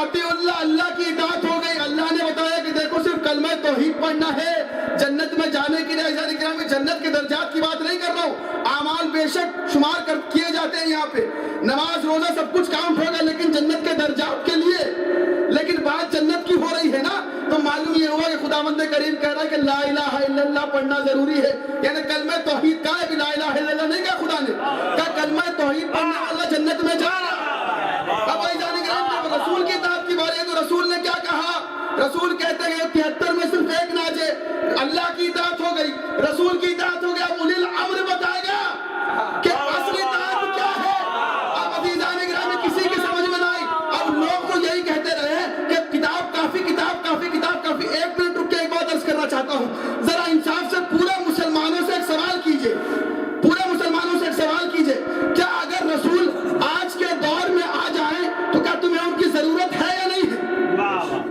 F: اطیع اللہ، اللہ کی اطاعت ہو گئی. اللہ نے بتایا کہ دیکھو صرف کلمہ توحید پڑھنا ہے جنت میں جانے کے لیے. عزیزان کرام میں جنت کے درجات کی بات نہیں کر رہا ہوں، اعمال بے شک شمار کیے جاتے ہیں یہاں پہ، نماز روزہ سب کچھ کاؤنٹ ہوگا، لیکن جنت کے درجات کے لیے. لیکن بات جنت کی ہو رہی ہے نا، تو معلوم یہ ہوا کہ خداوند کریم کہہ رہا ہے کہ لا الہ الا اللہ پڑھنا ضروری ہے. یعنی کلمہ توحید کا ہے، لا الہ الا اللہ نہیں کہا خدا نے، کہا کلمہ توحید پڑھنے والا جنت میں جا رہا. اب عزیزان کرام جب رسول کی اطاعت کی باری ہے تو رسول نے کیا کہا؟ رسول کہتے ہیں 73 میں صرف ایک ناز ہے، اللہ کی اطاعت ہو گئی، رسول کی اطاعت ہو گیا. اولی الامر بتائے گا کہ اصل اطاعت کیا ہے. اب عزیزان کرام کسی کی سمجھ میں نہ آئی. اب لوگ تو یہی کہتے رہے کہ کتاب کافی، کتاب کافی، کتاب کافی. 1 منٹ رک کے ایک بات عرض کرنا چاہتا ہوں، ذرا انصاف سے پورے مسلمانوں سے ایک سوال کیجئے، پورے مسلمانوں سے ایک سوال کیجئے، کیا اگر رسول آج کے دور میں آ جائیں تو کیا تمہیں ان کی ضرورت ہے یا نہیں ہے؟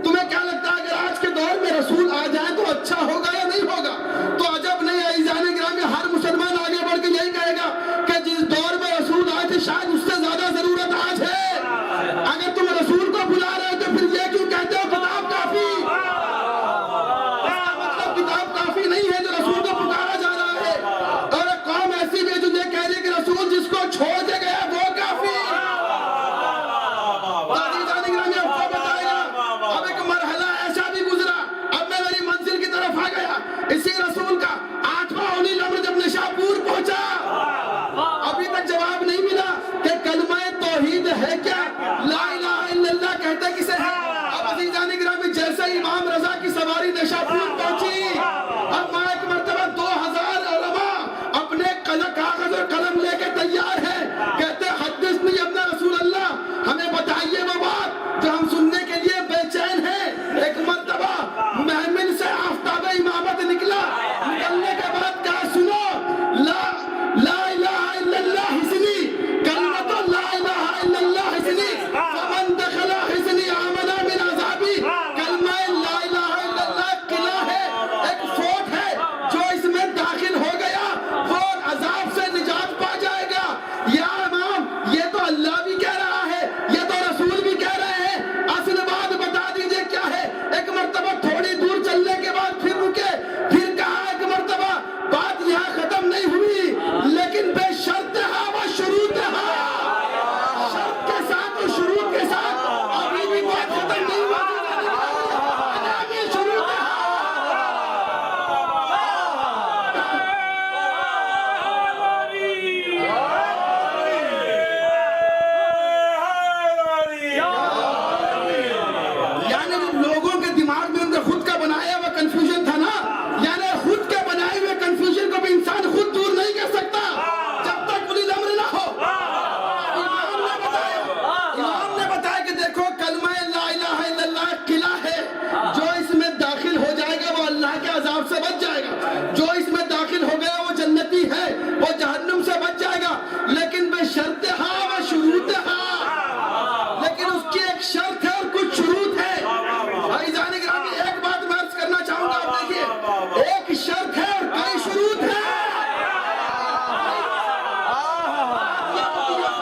F: تمہیں کیا لگتا ہے اگر آج کے دور میں رسول آ جائیں تو اچھا ہوگا یا نہیں ہوگا؟ تو عجب نہیں ہے عزیزان گرامی، ہر مسلمان آگے بڑھ کے یہی کہے گا کہ جس دور میں رسول آئے تھے شاید اس سے زیادہ ضرورت آج ہے. اگر تم رسول کو بلا رہے ہو تو پھر یہ کیوں کہتے ہو کتاب کافی؟ مطلب کتاب کافی نہیں ہے جو رسول کو پکارا جا رہا ہے. اور ایک قوم ایسی بھی ہے جو یہ کہہ رہی ہے کہ رسول جس کو چھوڑ دے گیا وہ کافی. اب ایک مرحلہ ایسا بھی گزرا، اب میں میری منزل کی طرف آ گیا. اسی رسول کا 8واں اولی الامر جب نشاپور پہنچا، ابھی تک جواب نہیں ملا کہ کلمہ توحید ہے کیا، لا الہ الا اللہ کہتا کسے ہے. اب عزیزان گرامی جیسے امام رضا کی سواری نشاپور پہنچی، اب وہاں ایک مرتبہ 2000 علماء اپنے کاغذ اور قلم لے کے تیار ہیں، کہتے حدثنی ابن رسول اللہ، ہمیں بتائیے وہ بات جو ہم سننے کے لیے بے چین ہیں. ایک مرتبہ محمل سے آفتاب امامت نکلا، نکلنے کے بعد کہا سنو، لا الہ الا اللہ حسنی، کلمۃ لا الہ الا اللہ حسنی، فمن دخل حسنی آمن من عذابی. کلمہ لا الہ الا اللہ قلعہ ہے، ایک فورٹ ہے، جو اس میں داخل ہو گیا وہ عذاب سے نجات پا جائے گا. یا امام یہ تو اللہ بھی کہہ رہا ہے، یہ تو رسول بھی کہہ رہے ہیں، اصل بات بتا دیجئے کیا ہے. ایک مرتبہ تھوڑی دور چلنے کے بعد پھر رکے، پھر کہا ایک مرتبہ بات یہاں ختم نہیں ہوئی، لیکن بے شرط و شروط شرط کے ساتھ اور شروط کے ساتھ ابھی بھی بات ختم نہیں ہوا. سے بچ جائے گا، جو اس میں داخل ہو گیا وہ جنتی ہے، وہ جہنم سے بچ جائے گا، لیکن بے شرط ہاں و شروط ہاں. لیکن اس کی ایک شرط ہے اور کچھ شروط ہے. عزیزان گرامی ایک بات میں عرض کرنا چاہوں گا، آپ دیکھیے ایک شرط ہے اور کئی شروط ہے.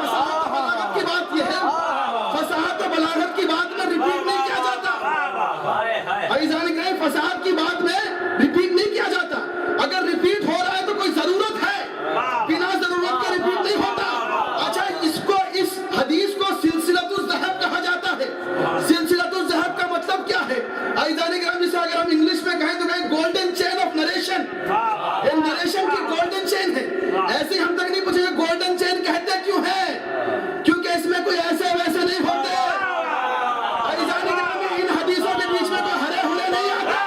F: فصاحت کی بات یہ ہے، فصاحت و بلاغت کی بات میں ریپیٹ نہیں کیا جاتا. عزیزان گرامی فصاحت کی بات میں ریپیٹ نہیں کیا جاتا. اگر ریپیٹ ہو رہا ہے تو کوئی ضرورت ہے، بنا ضرورت کے ریپیٹ نہیں ہوتا. اچھا اس حدیث کو سلسلۃ الذہب کہا جاتا ہے. سلسلۃ الذہب کا مطلب کیا ہے؟ عزیزان گرامی سے اگر ہم انگلش میں کہیں تو کہیں گولڈن چین آف نریشن. یہ نریشن کی گولڈن چین ہے. ایسے ہم تک نہیں پوچھیں گے گولڈن چین کہتے کیوں ہے، کیونکہ اس میں کوئی ایسے ویسے نہیں ہوتے. عزیزان گرامی ان حدیثوں کے بیچ میں کوئی ہرے ہرے نہیں آتے.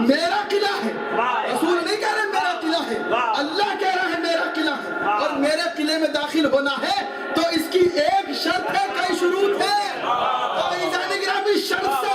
F: میرا قلعہ ہے، رسول نہیں کہہ رہے میرا قلعہ ہے، اللہ کہہ رہا ہے میرا قلعہ ہے. اور میرے قلعے میں داخل ہونا ہے تو اس کی ایک شرط ہے، کئی شروط ہے. تو عزیزان گرامی شرط سے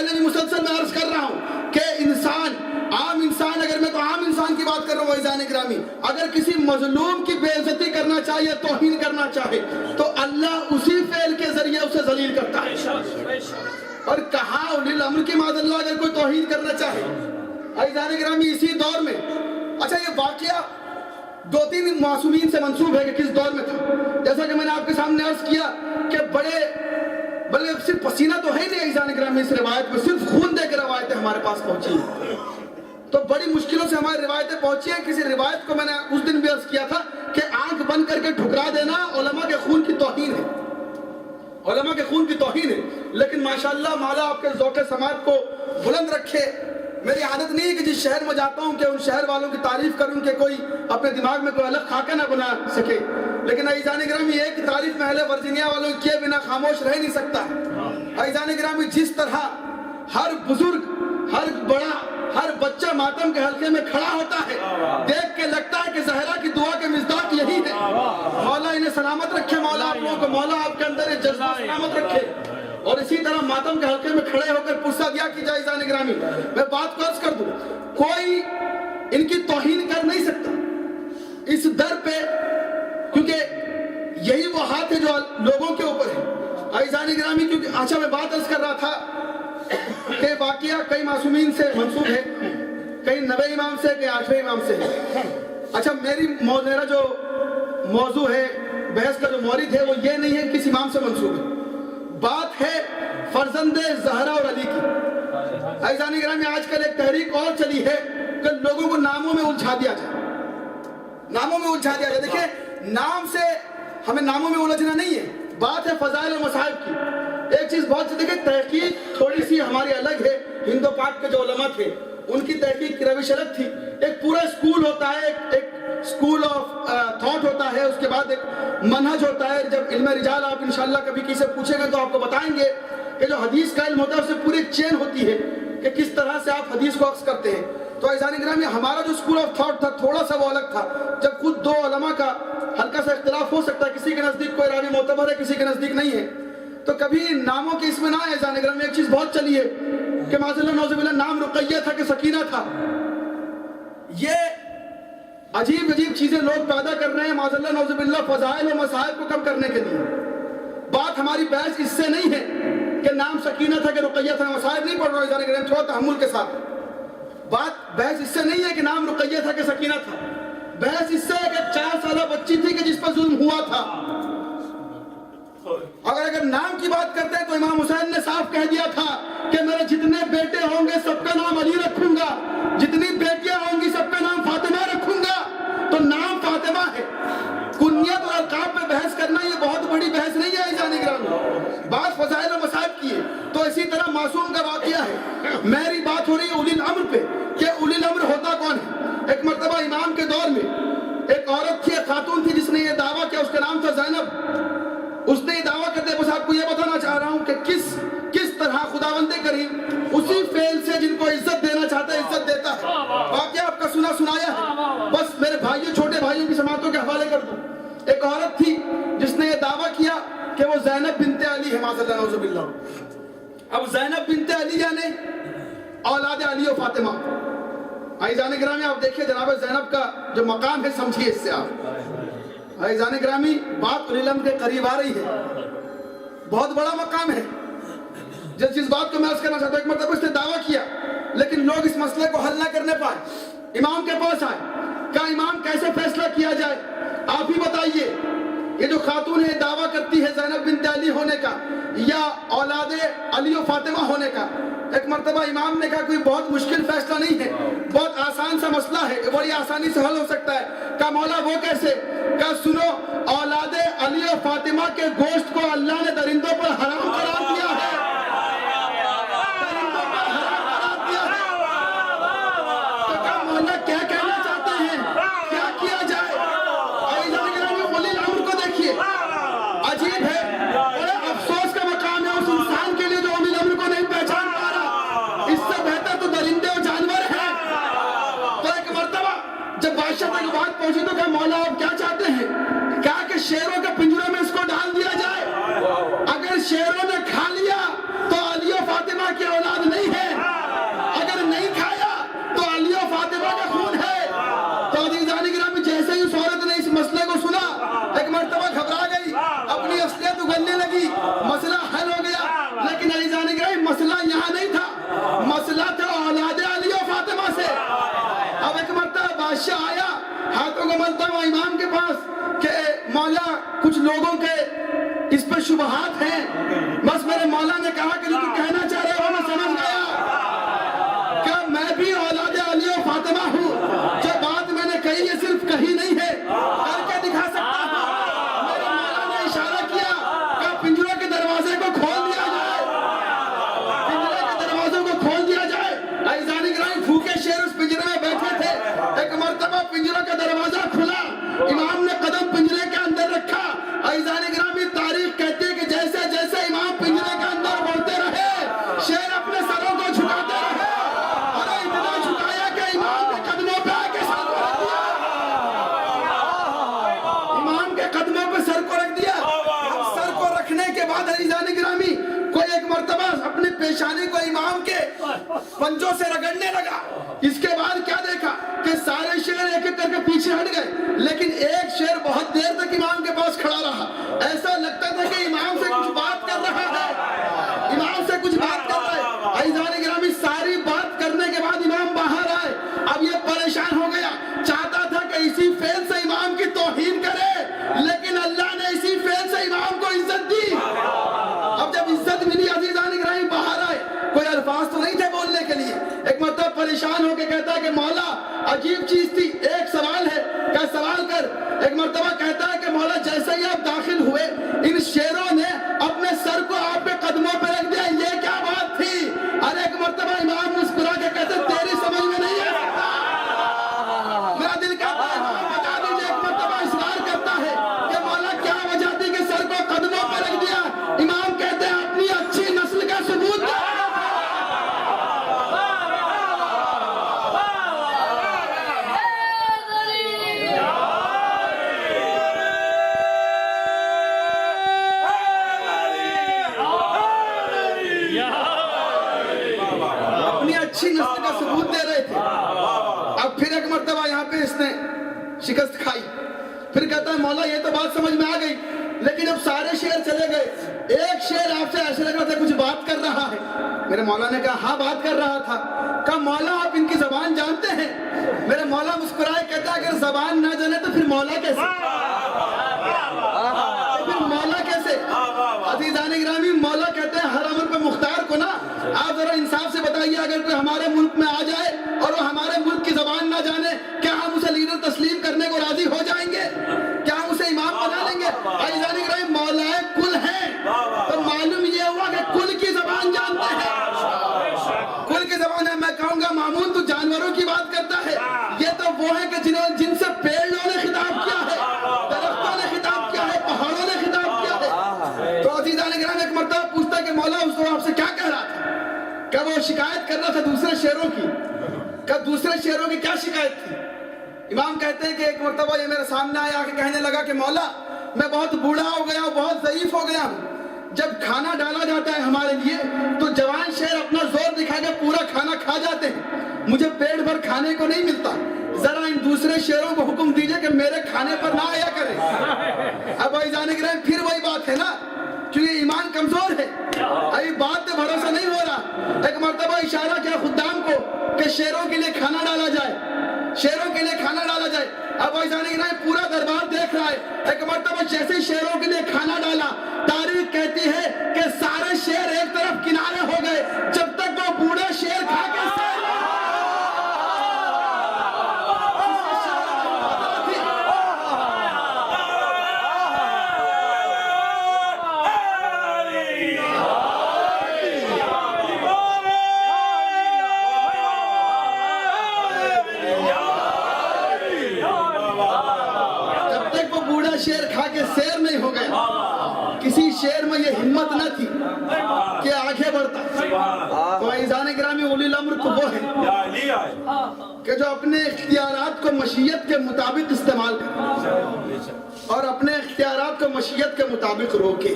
F: پہلے بھی مسلسل میں عرض کر رہا ہوں کہ انسان، عام انسان، اگر میں تو عام انسان کی بات کر رہا ہوں عزیزان گرامی، اگر کسی مظلوم کی بے عزتی کرنا چاہیے، توہین کرنا چاہے، تو اللہ اسی فعل کے ذریعے اسے ذلیل کرتا ہے۔ اور کہاں اولی الامر کی معاذ اللہ اگر کوئی توہین کرنا چاہے عزیزان گرامی اسی دور میں۔ اچھا یہ واقعہ 2-3 معصومین سے منسوب ہے کہ کس دور میں تھا، جیسا کہ میں نے آپ کے سامنے عرض کیا کہ بلکہ صرف پسینہ تو ہے نہیں عزیزان گرامی، اس روایت میں صرف خون دے کے روایتیں ہمارے پاس پہنچی ہیں، تو بڑی مشکلوں سے ہماری روایتیں پہنچی ہیں۔ کسی روایت کو میں نے اس دن بھی عرض کیا تھا کہ آنکھ بند کر کے ٹھکرا دینا علماء کے خون کی توہین ہے، علماء کے خون کی توہین ہے۔ لیکن ماشاءاللہ مولا آپ کے ذوق سماعت کو بلند رکھے۔ میری عادت نہیں ہے کہ جس شہر میں جاتا ہوں کہ ان شہر والوں کی تعریف کروں کہ کوئی اپنے دماغ میں کوئی الگ خاکہ نہ بنا سکے، لیکن عزیزان گرامی ایک تعریف میں اہل ورجینیا والوں کیے بنا خاموش رہ نہیں سکتا۔ عزیزان گرامی جس طرح ہر بزرگ، ہر بڑا، ہر بچہ ماتم کے حلقے میں کھڑا ہوتا ہے، دیکھ کے لگتا ہے کہ زہرا کی دعا کے مصداق یہی ہے۔ مولا انہیں سلامت رکھے، مولا آپ لوگوں کو، مولا آپ کے اندر یہ جذبہ سلامت رکھے، اور اسی طرح ماتم کے حلقے میں کھڑے ہو کر پرسہ دیا کی جائے۔ عزیزان گرامی میں بات کو عرض کر دوں، کوئی ان کی توہین کر نہیں سکتا اس در پہ، کیونکہ یہی وہ ہاتھ ہے جو لوگوں کے اوپر ہے۔ عزیزان گرامی کیونکہ اچھا میں بات عرض کر رہا تھا کہ واقعہ کئی معصومین سے منسوب ہے، کئی 9ویں امام سے، کئی 8ویں امام سے ہے۔ اچھا میرا جو موضوع ہے، بحث کا جو مورد ہے، وہ یہ نہیں ہے کس امام سے منسوب ہے، بات ہے فرزند زہرا اور علی کی۔ عزیزان گرامی آج کل ایک تحریک اور چلی ہے کہ لوگوں کو ناموں میں الجھا دیا جائے، ناموں میں الجھا دیا جائے۔ دیکھیں نام سے ہمیں ناموں میں الجھنا نہیں ہے، بات ہے فضائل و مصائب کی۔ ایک چیز بہت سی دیکھیں، تحقیق تھوڑی سی ہماری الگ ہے، ہند و پاک کے جو علماء تھے ان کی تحقیق کی روش الگ تھی۔ ایک پورا اسکول ہوتا ہے، ایک اسکول آف تھاٹ ہوتا ہے، اس کے بعد ایک منہج ہوتا ہے۔ جب علم رجال آپ انشاءاللہ کبھی کسی سے پوچھیں گے تو آپ کو بتائیں گے کہ جو حدیث کا علم ہوتا ہے اس سے پوری ایک چین ہوتی ہے کہ کس طرح سے آپ حدیث کو عکس کرتے ہیں۔ تو عزیزان گرامی ہمارا جو اسکول آف تھاٹ تھا تھوڑا سا وہ الگ تھا، جب خود دو علماء کا ہلکا سا اختلاف ہو سکتا ہے، کسی کے نزدیک کوئی راوی معتبر ہے، کسی کے نزدیک نہیں ہے، تو کبھی ناموں کے اس میں نہ ہے۔ عزیزان گرامی ایک چیز بہت چلی ہے کہ معاذ اللہ نعوذ باللہ نام رقیہ تھا کہ سکینہ تھا، یہ عجیب عجیب چیزیں لوگ پیدا کر رہے ہیں معاذ اللہ نعوذ باللہ فضائل و مصائب کو کم کرنے کے لیے۔ بات ہماری بحث اس سے نہیں ہے کہ نام سکینہ تھا کہ رقیہ تھا، مصائب نہیں پڑھ رہا ہوں عزیزان گرامی، تھوڑا تحمل کے ساتھ۔ بحث اس سے نہیں ہے کہ نام رقیہ تھا کہ سکینہ تھا، بحث اس سے ہے کہ 4 سالہ بچی تھی کہ جس پر ظلم ہوا تھا۔ اگر نام کی بات کرتے ہیں تو امام حسین نے صاف کہہ دیا تھا کہ میرے جتنے بیٹے ہوں گے سب کا نام علی رکھوں گا، جتنی بیٹیاں ہوں گی سب کا نام فاطمہ رکھوں گا۔ تو نام فاطمہ ہے، کنیت اور القاب پہ بحث کرنا یہ بہت بڑی بحث نہیں ہے عزیزان گرامی، بات فضائل و مصائب کی ہے۔ تو اسی طرح معصوم کا واقعہ ہے، میری بات ہو رہی ہے اولی الامر پہ کہ اولی الامر ہوتا کون ہے۔ ایک مرتبہ امام کے دور میں ایک عورت تھی، ایک خاتون تھی جس نے یہ دعویٰ کیا، اس کا نام تھا زینب۔ اس نے یہ دعویٰ کرتے بس آپ کو یہ بتانا چاہ رہا ہوں کہ کس طرح خداوند کریم اسی فعل سے جن کو عزت دینا چاہتا ہے عزت دیتا ہے۔ واقعہ آپ کا سنایا ہے، بس میرے بھائیوں چھوٹے بھائیوں کی سماعتوں کے حوالے کر دوں۔ ایک عورت تھی جس نے یہ دعویٰ کیا کہ وہ زینب بنت علی ہے، معاذ اللہ نعوذ باللہ۔ اب زینب بنت علی یعنی اولاد علی و فاطمہ۔ عزیزان گرامی آپ دیکھیے جناب زینب کا جو مقام ہے، سمجھیے اس سے آپ۔ عزیزان گرامی بات اولی الامر کے قریب آ رہی ہے، بہت بڑا مقام ہے۔ جس بات کو میں عرض کرنا چاہتا ہوں، ایک مرتبہ اس نے دعویٰ کیا لیکن لوگ اس مسئلے کو حل نہ کرنے پائے، امام کے پاس آئے، کہا امام کیسے فیصلہ کیا جائے، آپ ہی بتائیے، یہ جو خاتون ہے دعویٰ کرتی ہے زینب بنت علی ہونے کا یا اولاد علی و فاطمہ ہونے کا۔ ایک مرتبہ امام نے کہا کوئی بہت مشکل فیصلہ نہیں ہے، بہت آسان سا مسئلہ ہے، بڑی آسانی سے حل ہو سکتا ہے۔ کہا مولا وہ کیسے؟ کہا سنو، اولاد علی و فاطمہ کے گوشت کو اللہ نے درندوں پر حرام قرار دیا ہے، درندوں پر حرام قرار دیا ہے۔ تو کہا مولا کیا کہنا چاہتے ہیں، کیا کیا جائے؟ عزیزان گرامی اولی الامر کو دیکھیے، عجیب ہے، بڑے افسوس کا مقام ہے اس انسان کے لیے جو اولی الامر کو نہیں پہچان پا رہا، اس سے بہتر تو درندے اور جانور ہیں۔ تو ایک مرتبہ جب بادشاہ تک بات پہنچی تو کہا مولا آپ کیا چاہتے ہیں؟ کہا کہ شیروں کے پنجرے میں اس کو ڈال دیا جائے، اگر شیروں نے کھا لیا تو علی و فاطمہ کی اولاد نہیں بات اگلنے لگی، مسئلہ حل ہو گیا. لیکن عزیزان گرامی مسئلہ یہاں نہیں تھا، مسئلہ تھا اولاد علی و فاطمہ سے. اب ایک مرتبہ بادشاہ آیا ہاتھوں کو ملتا ہوا امام کے پاس کہ مولا کچھ لوگوں کے اس پر شبہات ہیں. بس میرے مولا نے کہا کہ جو تو کہنا چاہ رہے ہو میں سمجھ گیا کہ میں بھی اولاد علی و فاطمہ ہوں. جو بات میں نے کہی یہ صرف کہی نہیں ہے، کر کے دکھا سکتا ہوں. میرے مولا نے اشارہ کیا کہ پنجروں کے دروازے کو کھول دیا جائے، پنجرے کے دروازوں کو کھول دیا جائے. عزیزان گرامی بھوکے شیر اس پنجرے میں بیٹھے تھے. ایک مرتبہ پنجروں کا دروازہ کھلا، امام نے قدم پنجرے کے اندر رکھا. عزیزان گرامی تاریخ کہتی ہے کہ جیسے جیسے امام پنجرے کے اندر بڑھتے رہے شیر اپنے سروں کو جھکاتے رہے، اور اتنا جھکایا کہ امام کے قدموں پہ آ کے سر کو رکھ دیا. امام کے قدموں پہ سر کو رکھ دیا. سر کو رکھنے کے بعد عزیزان گرامی کوئی ایک مرتبہ اپنی پیشانی کو امام کے پنجوں سے رگڑنے لگا. اس کے بعد کیا دیکھا کہ سارے شیر ایک ایک کر کے پیچھے ہٹ گئے، لیکن ایک شیر بہت دیر تک امام کے پاس کھڑا رہا. ایسا لگتا تھا کہ امام سے کچھ بات کر رہا ہے، امام سے کچھ بات کر رہا ہے. عزیزان گرامی ساری بات کرنے کے بعد امام باہر آئے. اب یہ پریشان ہو گیا، چاہتا تھا کہ اسی فعل سے امام کی توہین کرے، لیکن اللہ نے اسی فعل سے امام کو عزت دی. اب جب عزت ملی عزیزان گرامی باہر آئے. کوئی الفاظ تو نہیں تھے بولنے کے لیے. ایک مرتبہ پریشان ہو کے کہتا ہے کہ مولا عجیب چیز تھی، ایک سوال ہے، کیا سوال کر. ایک مرتبہ کہتا ہے کہ مولا جیسے ہی آپ داخل ہوئے ان شیروں نے اپنے سر کو آپ کے قدموں پہ رکھ دیا، یہ کیا بات تھی. ارے ایک مرتبہ امام مسکرا کے کہتے تیری سمجھ میں نہیں ہے. میرا دل کہتا ہے بتا دیجیے. ایک مرتبہ اصرار کرتا ہے کہ مولا کیا وجہ تھی کہ سر کو قدموں پہ رکھ دیا. امام کہتے ہیں اپنی اچھی نسل کا ثبوت دے. اچھی نسل کا ثبوت دے رہے تھے. اب پھر ایک مرتبہ یہاں پہ اس نے شکست کھائی. پھر کہتا ہے مولا یہ تو بات سمجھ میں آ گئی، لیکن اب سارے شیر چلے گئے، ایک شیر آپ سے ایسے لگ رہا تھا کچھ بات کر رہا ہے. میرے مولا نے کہا ہاں بات کر رہا تھا. کہا مولا آپ ان کی زبان جانتے ہیں؟ میرے مولا مسکرائے کہتا اگر زبان نہ جانے تو پھر مولا کیسے؟ پھر مولا کیسے؟ عزیزان گرامی مولا کہتے ہیں ہر امر پہ مختار کو نا آپ ذرا انصاف سے بتائیے، اگر کوئی ہمارے ملک میں آ جائے اور وہ ہمارے ملک کی زبان نہ جانے، کیا ہم اسے لیڈر تسلیم کرنے کو راضی ہو جائیں گے؟ کیا ہم اسے امام بنا لیں گے؟ عزیزان گرامی مولائے کل ہیں تو معلوم یہ ہوا کہ کل کی زبان جانتے ہیں. کل کی زبان ہے. میں کہوں گا مامون تو جانوروں کی بات کرتا ہے، یہ تو وہ ہے کہ جن سے پیڑوں نے خطاب کیا ہے، درختوں نے خطاب کیا ہے، پہاڑوں نے خطاب کیا ہے. تو عزیزان گرامی ایک مرتبہ پوچھتا ہے کہ مولا اس کو آپ سے کیا کہہ رہا تھا؟ کہ وہ شکایت کر رہا تھا دوسرے شیروں کی. کہ دوسرے شیروں کی کیا شکایت تھی؟ امام کہتے ہیں کہ ایک مرتبہ یہ میرے سامنے آیا کہ کہنے لگا کہ مولا میں بہت بوڑھا ہو گیا ہوں، بہت ضعیف ہو گیا ہوں. جب کھانا ڈالا جاتا ہے ہمارے لیے تو جوان شیر اپنا زور دکھا کے پورا کھانا کھا جاتے ہیں، مجھے پیٹ بھر کھانے کو نہیں ملتا. ذرا ان دوسرے شیروں کو حکم دیجئے کہ میرے کھانے پر نہ آیا کریں. اب عزیزان گرامی پھر وہی بات ہے نا، کیونکہ ایمان کمزور ہے، ابھی بات پہ بھروسہ نہیں ہو رہا. ایک مرتبہ اشارہ کیا خدام کو کہ شیروں کے لیے کھانا ڈالا جائے، شیروں کے لیے کھانا ڈالا جائے. اب عزیزان گرامی پورا دربار دیکھ رہا ہے. ایک مرتبہ جیسے شیروں کے لیے کھانا ڈالا، تاریخ کہتی ہے کہ سارے شیر ایک طرف کنارے ہو گئے جب تک وہ بوڑھا شیر کھا کے شیر کھا کے سیر نہیں ہو گیا. کسی شیر میں یہ ہمت نہ تھی کہ آگے بڑھتا. تو عزیزان گرامی اولی الامر کو وہ ہے کہ جو اپنے اختیارات کو مشیت کے مطابق استعمال کرے اور اپنے اختیارات کو مشیت کے مطابق روکے.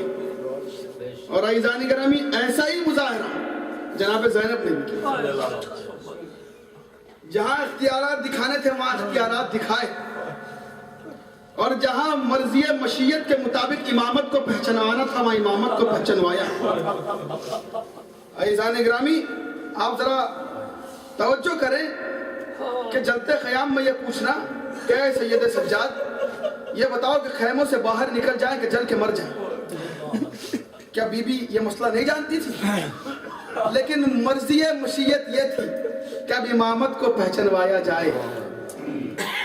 F: اور عزیزان گرامی ایسا ہی مظاہرہ جناب زینب نے بھی کیا. جہاں اختیارات دکھانے تھے وہاں اختیارات دکھائے. اور جہاں مرضی مشیت کے مطابق امامت کو پہچنوانا تھا وہاں امامت کو پہچنوایا۔ عزیزان گرامی، آپ ذرا توجہ کریں کہ جلتے خیام میں یہ پوچھنا کہ اے سید سجاد، یہ بتاؤ کہ خیموں سے باہر نکل جائیں کہ جل کے مر جائیں؟ کیا بی بی یہ مسئلہ نہیں جانتی تھی؟ لیکن مرضی مشیت یہ تھی کہ اب امامت کو پہچنوایا جائے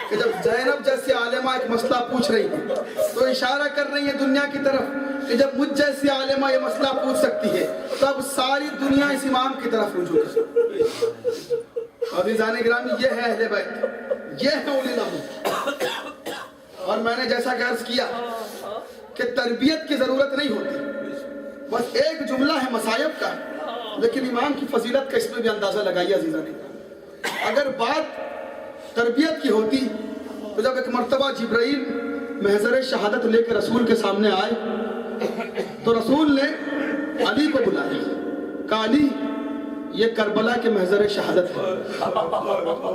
F: کہ جب زینب جیسی عالمہ ایک مسئلہ پوچھ رہی ہے تو اشارہ کر رہی ہے دنیا کی طرف کہ جب مجھ جیسی عالمہ یہ مسئلہ پوچھ سکتی ہے تو اب ساری دنیا اس امام کی طرف رجوع ہے۔ عزیزان گرامی، یہ ہے اہل بیت، یہ ہے اولی الامر۔ اور میں نے جیسا کہ عرض کیا کہ تربیت کی ضرورت نہیں ہوتی، بس ایک جملہ ہے مصائب کا، لیکن امام کی فضیلت کا اس میں بھی اندازہ لگائیے عزیزان گرامی۔ اگر بات تربیت کی ہوتی تو جب ایک مرتبہ جبرائیل محضر شہادت لے کے رسول کے سامنے آئے تو رسول نے علی کو بلایا، کہا علی یہ کربلا کے محضر شہادت ہے،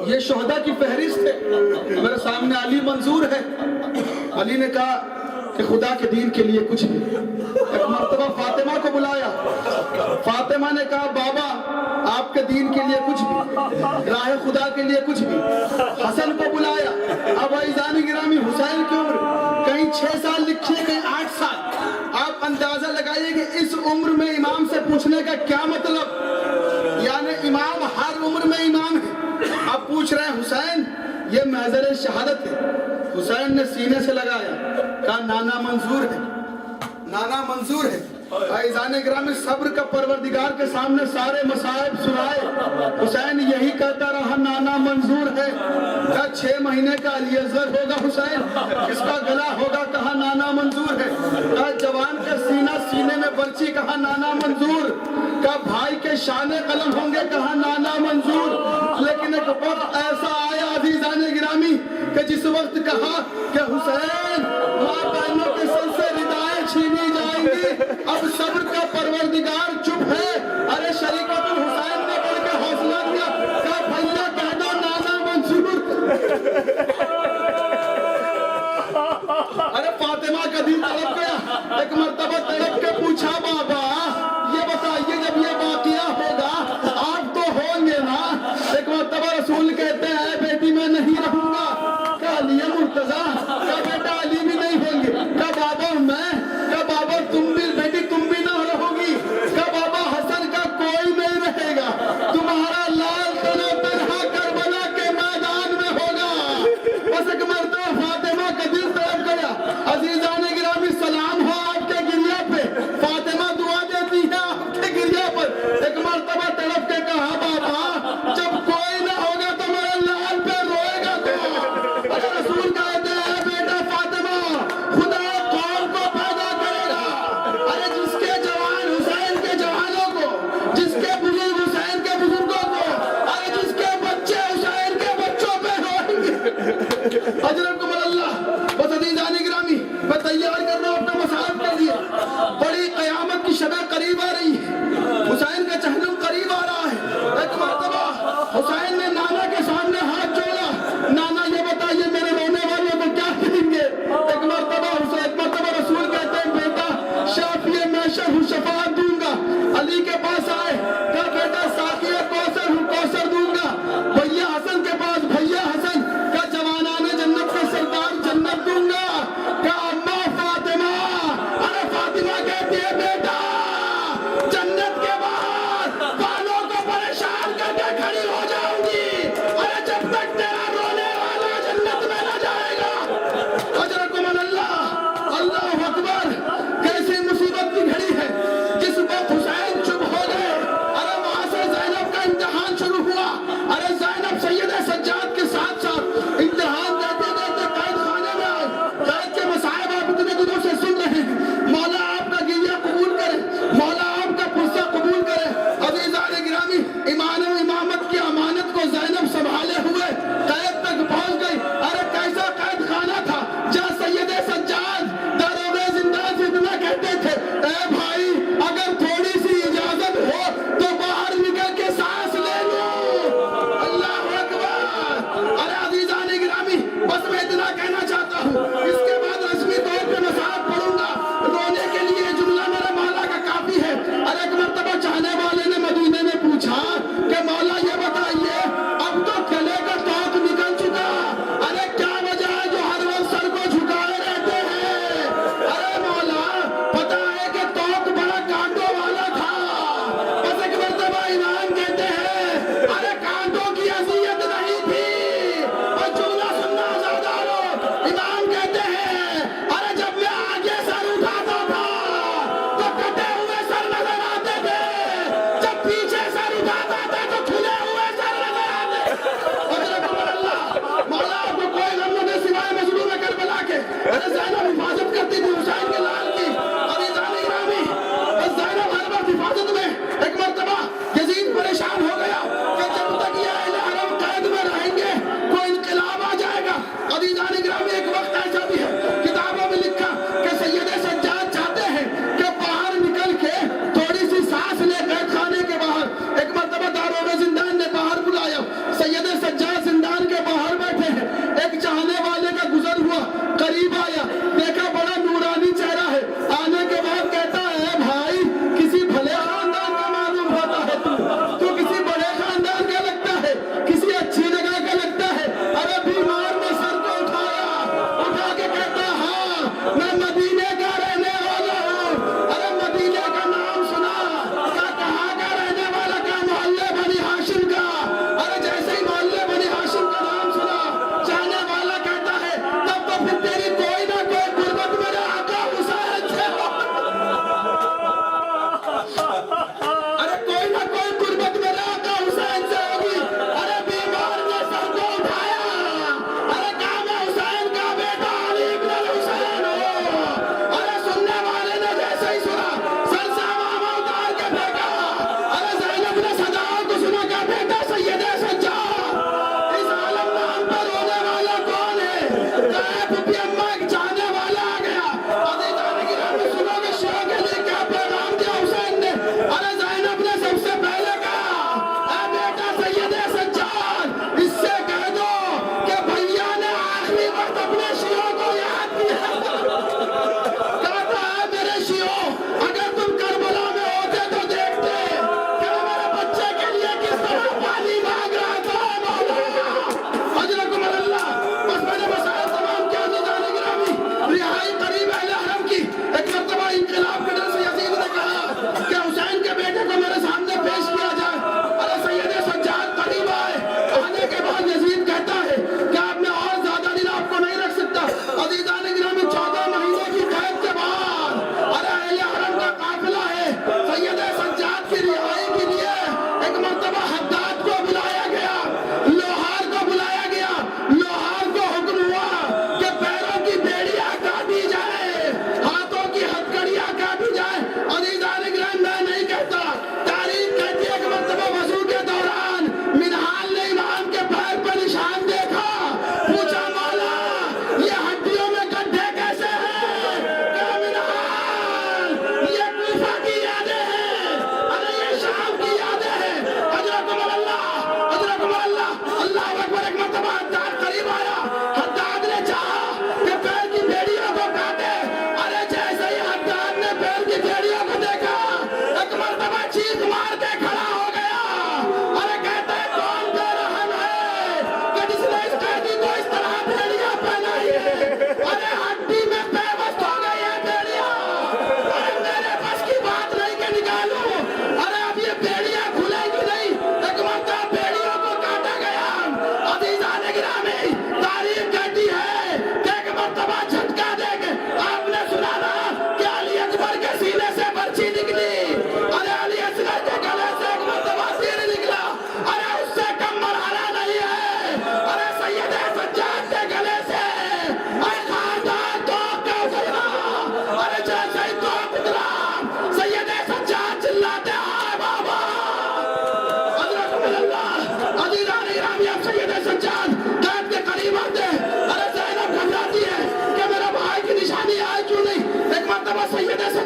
F: یہ شہداء کی فہرست ہے، میرے سامنے علی منظور ہے۔ علی نے کہا کہ خدا کے دین کے لیے کچھ بھی۔ ایک مرتبہ فاطمہ کو بلایا، فاطمہ نے کہا بابا آپ کے دین کے لیے کچھ بھی، راہ خدا کے لیے کچھ بھی۔ حسن کو بلایا، اب عزیزان گرامی حسین کی عمر کہیں 6 سال لکھی ہے، کہیں 8 سال۔ آپ اندازہ لگائیے کہ اس عمر میں امام سے پوچھنے کا کیا مطلب، یعنی امام ہر عمر میں امام ہے۔ آپ پوچھ رہے ہیں حسین یہ محضر شہادت ہے، حسین نے سینے سے لگایا، کہا نانا منظور ہے، نانا منظور ہے۔ عزیزان گرامی، صبر کا پروردگار کے سامنے سارے مصائب سنائے، حسین یہی کہتا رہا نانا منظور ہے۔ کہا 6 مہینے کا علی اصغر ہوگا حسین، کس کا گلا ہوگا، کہا نانا منظور ہے۔ کہا جوان کا سینہ سینے میں برچی، کہا نانا منظور۔ کہا بھائی کے شانے قلم ہوں گے، کہا نانا منظور۔ لیکن ایک وقت ایسا آیا عزیزان گرامی کہ جس وقت کہا کہ حسین ماں بہنوں کے سر سے ردائیں چھینی جائیں گی، اب صبر کا پروردگار چپ ہے۔ ارے شریکت الحسین نے بڑھ کے حوصلہ دیا، کہا بھیا کہہ دو نانا منظور۔ ارے فاطمہ کا دل تڑپ گیا، ایک مرتبہ تڑپ کے پوچھا بابا یہ بتائیے جب یہ واقعہ ہوگا آپ تو ہوں گے نا؟ ایک مرتبہ رسول کہتے ہیں اے بیٹی میں نہیں رہوں گا۔ کہا علی مرتضیٰ، کہا بیٹا علی بھی نہیں ہوں گے۔ کہا بابا میں، کہا بابا تم بھی، بیٹی تم بھی نہ رہو گی۔ کہا بابا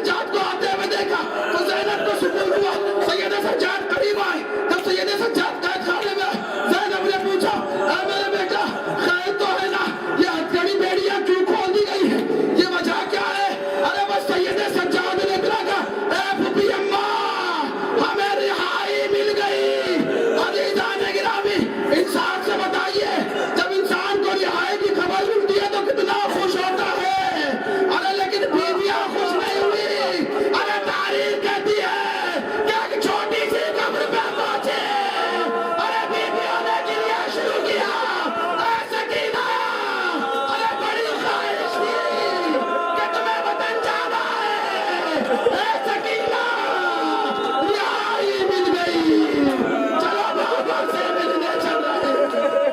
F: سجاد کو آتے ہوئے دیکھا تو زینب کو سکون ہوا. سید سجاد قریب آئے. جب سید سجاد قید خانے میں آئے, زینب نے پوچھا اے میرے بیٹا خیر تو ہے نا, یہ ہتھیلی بیڑیاں کیوں کھول دی گئی ہے, یہ وجہ کیا ہے؟ ارے بس سید سجاد نے اتنا کہا اے پھپھی اماں ہمیں رہائی مل گئی. عزیزان گرامی انسان سے بتائیے جب انسان کو رہائی کی خبر ملتی ہے تو کتنا خوش ہوتا ہے. ارے لیکن بیویاں خوش نہیں ہوئی. ارے تاریخ کہتی ہے کہ ایک چھوٹی سی قبر پہ پہنچے, ارے بیویوں نے گریہ شروع کیا. اے سکینہ ارے بڑی خواہش تھی کہ تمہیں وطن جانا ہے. اے سکینہ رہائی مل گئی, چلو بابا سے ملنے چل رہے ہیں.